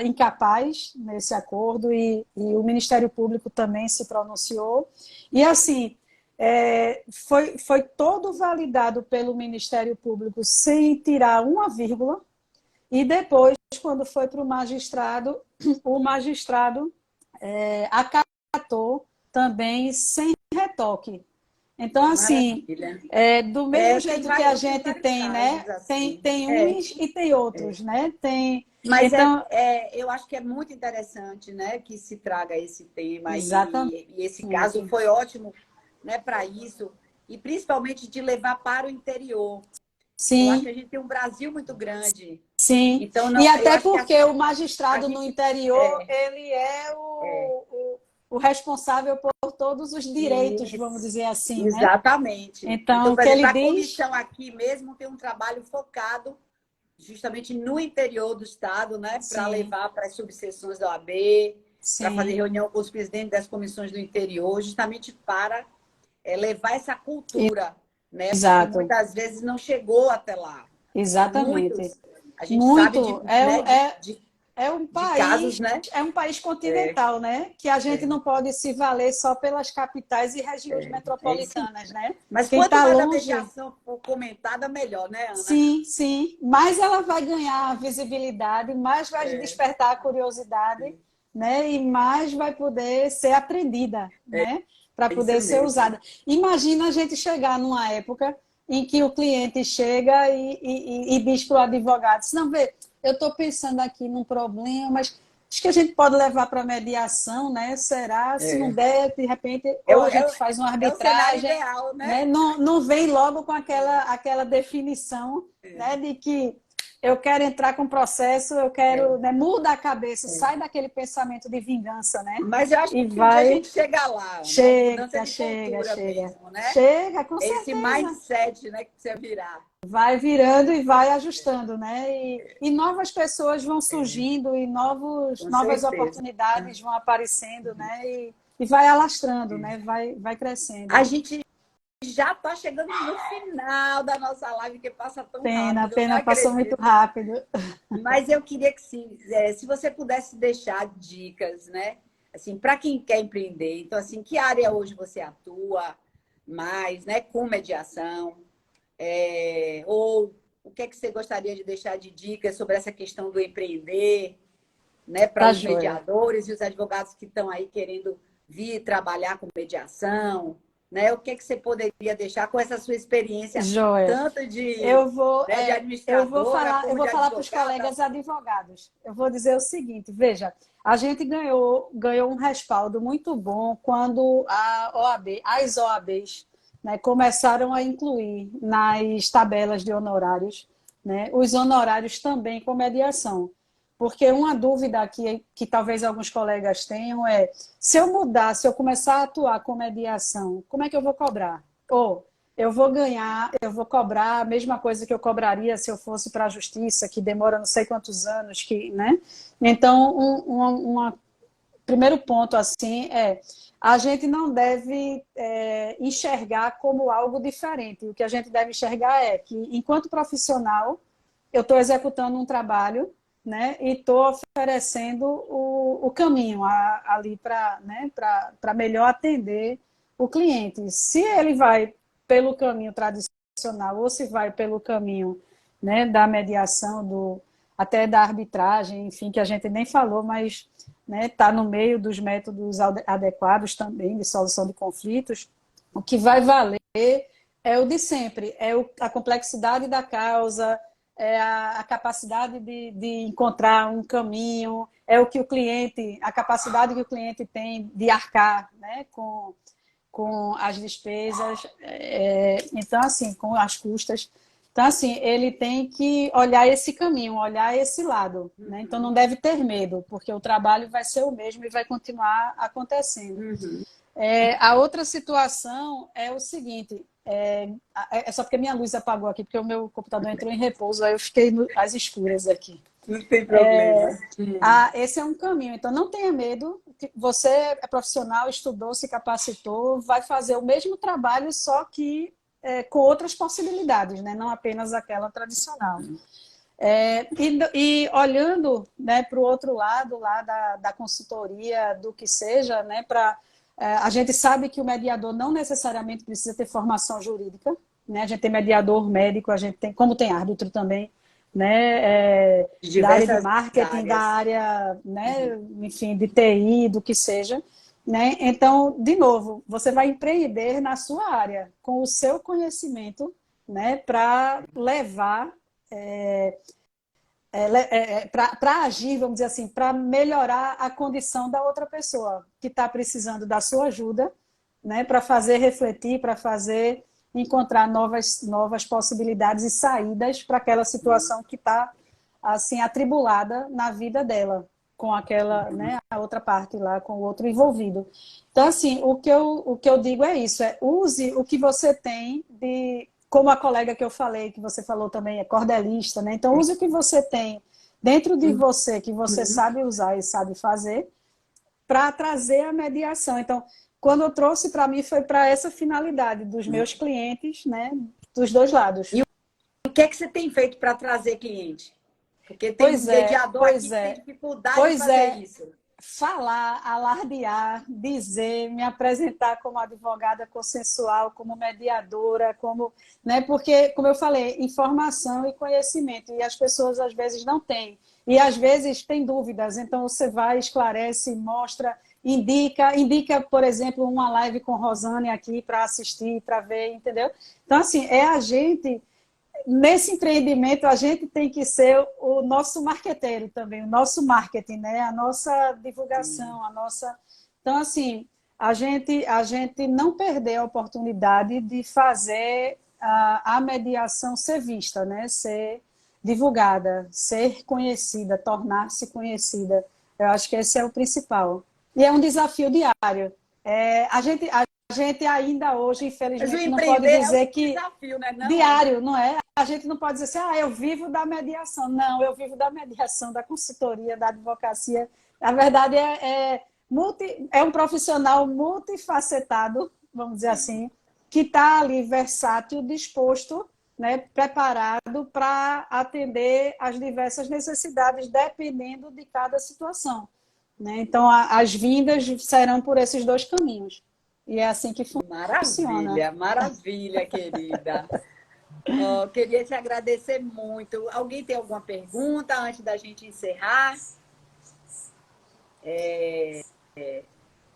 incapaz nesse acordo e o Ministério Público também se pronunciou. E assim, foi todo validado pelo Ministério Público sem tirar uma vírgula, e depois, quando foi para o magistrado acatou também sem retoque. Então, assim, Maravilha. do mesmo Tem jeito que a tem gente vários tem, né? casos assim. Tem uns e tem outros, né? Mas Então, eu acho que é muito interessante, né, que se traga esse tema exatamente. e esse caso foi ótimo, né, para isso e principalmente de levar para o interior. Eu acho que Sim, a gente tem um Brasil muito grande, sim. então E não, eu até acho que porque o a magistrado no gente interior, é, ele é é o responsável por todos os direitos, vamos isso, dizer assim, né? exatamente. Então, Então, o por que ele exemplo, a diz, comissão aqui mesmo tem um trabalho focado justamente no interior do estado, né, para sim, levar para as subseções da OAB, para fazer sim, reunião com os presidentes das comissões do interior, justamente para levar essa cultura, né, porque exato, muitas vezes não chegou até lá. E exatamente. muitos, a gente sabe Muito. É um de casos, país, né? é um país continental, né? Que a gente não pode se valer só pelas capitais e regiões É isso. metropolitanas, né? Mas Quem quanto está mais a longe, mediação for comentada, melhor, né, Ana? sim, sim, mais ela vai ganhar visibilidade, mais vai despertar a curiosidade, né? E mais vai poder ser aprendida, né? Para É isso poder ser mesmo. usada. Imagina a gente chegar numa época em que o cliente chega e diz para o advogado, não, vê, eu estou pensando aqui num problema, mas acho que a gente pode levar para mediação, né? Será? Se não É, der, de repente, é, ou o, a é, gente o, faz uma é o cenário arbitragem, ideal, né? né? Não vem logo com aquela definição, né, de que eu quero entrar com processo, eu quero, né, muda a cabeça, sai daquele pensamento de vingança, né? Mas eu acho E que um dia a vai, gente chega lá, Ana, é uma mudança chega, de chega, cultura chega. mesmo, né? Chega, com É esse certeza. mindset, né, que precisa virar. Vai virando e vai ajustando, né? E novas pessoas vão surgindo e Com novas certeza. oportunidades vão aparecendo, né? E vai alastrando, né? Vai crescendo. A gente já está chegando no final da nossa live, que passa tão Pena, a rápido, eu não pena passou muito acredito. rápido. Mas eu queria que se você pudesse deixar dicas, né? Assim, para quem quer empreender. Então, assim, que área hoje você atua mais, né? Com mediação? Ou o que é que você gostaria de deixar de dicas sobre essa questão do empreender, né? Para Tá os joia. mediadores e os advogados que estão aí querendo vir trabalhar com mediação, né? O que é que você poderia deixar com essa sua experiência, Joia. tanto de, né, de administradora Eu como vou de falar para os advogada? colegas advogados. Eu vou dizer o seguinte, veja, a gente ganhou um respaldo muito bom quando as OABs, né, começaram a incluir nas tabelas de honorários, né, os honorários também com mediação. Porque uma dúvida que talvez alguns colegas tenham é, se eu mudar, se eu começar a atuar com mediação, como é que eu vou cobrar? Ou eu vou cobrar a mesma coisa que eu cobraria se eu fosse para a justiça, que demora não sei quantos anos, né? Então, primeiro ponto assim é a gente não deve enxergar como algo diferente. O que a gente deve enxergar é que, enquanto profissional, eu estou executando um trabalho, né? E estou oferecendo o caminho ali para, né, para melhor atender o cliente. Se ele vai pelo caminho tradicional ou se vai pelo caminho, né, da mediação, até da arbitragem, enfim, que a gente nem falou, mas está, né, no meio dos métodos adequados também de solução de conflitos, o que vai valer é o de sempre, a complexidade da causa, é a capacidade de encontrar um caminho, é o que o cliente, a capacidade que o cliente tem de arcar, né, com as despesas, então, assim, com as custas. Então, assim, ele tem que olhar esse caminho, olhar esse lado, né? Então, não deve ter medo, porque o trabalho vai ser o mesmo e vai continuar acontecendo. Uhum. A outra situação é o seguinte, é só porque minha luz apagou aqui, porque o meu computador entrou em repouso, aí eu fiquei às escuras aqui. Não tem problema. Esse é um caminho, então não tenha medo, você é profissional, estudou, se capacitou, vai fazer o mesmo trabalho, só que com outras possibilidades, né? Não apenas aquela tradicional. E olhando, né, para o outro lado lá da consultoria, do que seja, né, para A gente sabe que o mediador não necessariamente precisa ter formação jurídica, né? A gente tem mediador médico, a gente tem, como tem árbitro também, né? De Da área de diversas marketing, da áreas. área, né? Enfim, de TI, do que seja, né? Então, de novo, você vai empreender na sua área, com o seu conhecimento, né? Para levar para agir, vamos dizer assim, para melhorar a condição da outra pessoa que está precisando da sua ajuda, né, para fazer refletir, para fazer encontrar novas possibilidades e saídas para aquela situação que está assim atribulada na vida dela, com aquela, né, a outra parte lá, com o outro envolvido. Então, assim, o que eu digo é isso, use o que você tem de como a colega que eu falei, que você falou também, é cordelista, né? Então, use o que você tem dentro de você, que você sabe usar e sabe fazer, para trazer a mediação. Então, quando eu trouxe para mim, foi para essa finalidade dos meus clientes, né? Dos dois lados. E o que é que você tem feito para trazer cliente? Porque tem Pois é, mediador aqui pois que tem é, dificuldade de pois fazer é. isso. Falar, alardear, dizer, me apresentar como advogada consensual, como mediadora, como, né? Porque, como eu falei, informação e conhecimento, e as pessoas às vezes não têm, e às vezes têm dúvidas, então você vai, esclarece, mostra, indica, por exemplo, uma live com Rosane aqui para assistir, para ver, entendeu? Então, assim, é a gente nesse empreendimento, a gente tem que ser o nosso marqueteiro também, o nosso marketing, né? A nossa divulgação, a nossa... Então, assim, a gente não perder a oportunidade de fazer a mediação ser vista, né? Ser divulgada, ser conhecida, tornar-se conhecida. Eu acho que esse é o principal. E é um desafio diário. A gente ainda hoje, Mas o infelizmente, não pode empreender é um dizer que desafio, né? Não, Ana? diário, não é? A gente não pode dizer assim, eu vivo da mediação. Não, eu vivo da mediação, da consultoria, da advocacia. Na verdade, é um profissional multifacetado, vamos dizer assim, que está ali versátil, disposto, né, preparado para atender às diversas necessidades, dependendo de cada situação. Né? Então, as vindas serão por esses dois caminhos. E é assim que funciona. Maravilha, maravilha, querida. Oh, queria te agradecer muito. Alguém tem alguma pergunta antes da gente encerrar?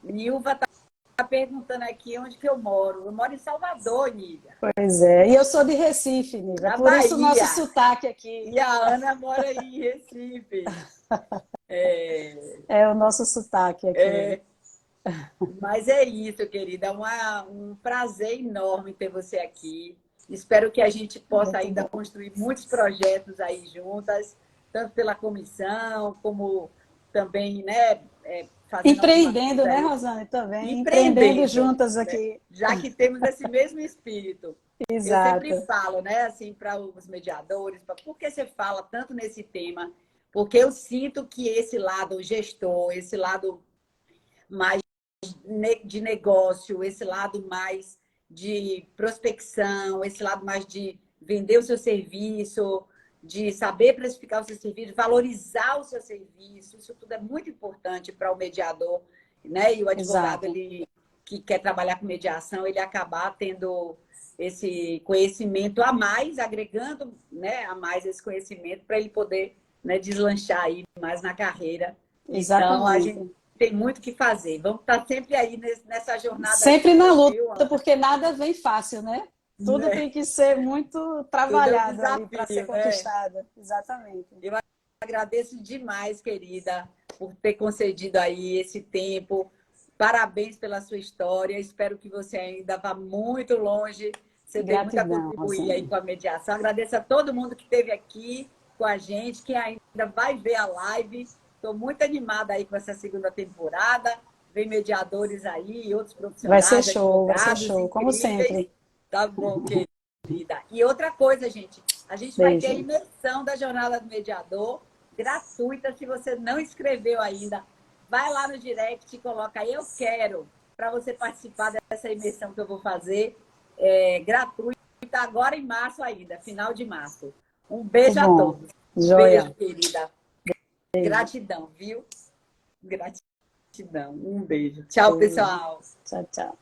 Nilva está perguntando aqui onde que eu moro. Eu moro em Salvador, Nívia. Pois é. E eu sou de Recife, Nívia. Na Por isso o nosso Bahia. sotaque aqui. E a Ana mora em Recife. É o nosso sotaque aqui. Mas é isso, querida. Um prazer enorme ter você aqui. Espero que a gente possa Muito ainda bom. construir muitos projetos aí juntas, tanto pela comissão, como também, né, fazendo alguma Empreendendo, coisa né, aí, Rosane? Também. Empreendendo empreendendo, juntas né? aqui. Já que temos esse mesmo espírito. Eu sempre Exato. falo, né, assim, para os mediadores, por que você fala tanto nesse tema? Porque eu sinto que esse lado gestor, esse lado mais de negócio, esse lado mais de prospecção, esse lado mais de vender o seu serviço, de saber precificar o seu serviço, valorizar o seu serviço, isso tudo é muito importante para o mediador, né? E o advogado, Exato. ele que quer trabalhar com mediação, ele acabar tendo esse conhecimento a mais, agregando, né, a mais esse conhecimento para ele poder, né, deslanchar aí mais na carreira. Então, a gente Exatamente. tem muito o que fazer. Vamos estar sempre aí nessa jornada Sempre na juntas, luta, viu, Ana? porque nada vem fácil, né? Tudo Né? tem que ser muito Tudo é um trabalhado ali para ser desafio, né? conquistado. Exatamente. Eu agradeço demais, querida, por ter concedido aí esse tempo. Parabéns pela sua história. Espero que você ainda vá muito longe. Você tem muito a Gratidão, contribuir aí Rosane. com a mediação. Agradeço a todo mundo que esteve aqui com a gente, que ainda vai ver a live. Estou muito animada aí com essa segunda temporada. Vem mediadores aí, outros profissionais, Vai ser advogados show, como incríveis. sempre. Tá bom, querida. E outra coisa, gente, a gente vai ter a Beijo. imersão da Jornada do Mediador, gratuita. Se você não inscreveu ainda, vai lá no direct e coloca eu quero, para você participar dessa imersão que eu vou fazer, gratuita, agora em março ainda, final de março. Um beijo Muito a bom. todos. Joia. Beijo, querida. Beijo. Gratidão, viu? Gratidão. Gratidão. Um beijo. Tchau, pessoal. Tchau, tchau.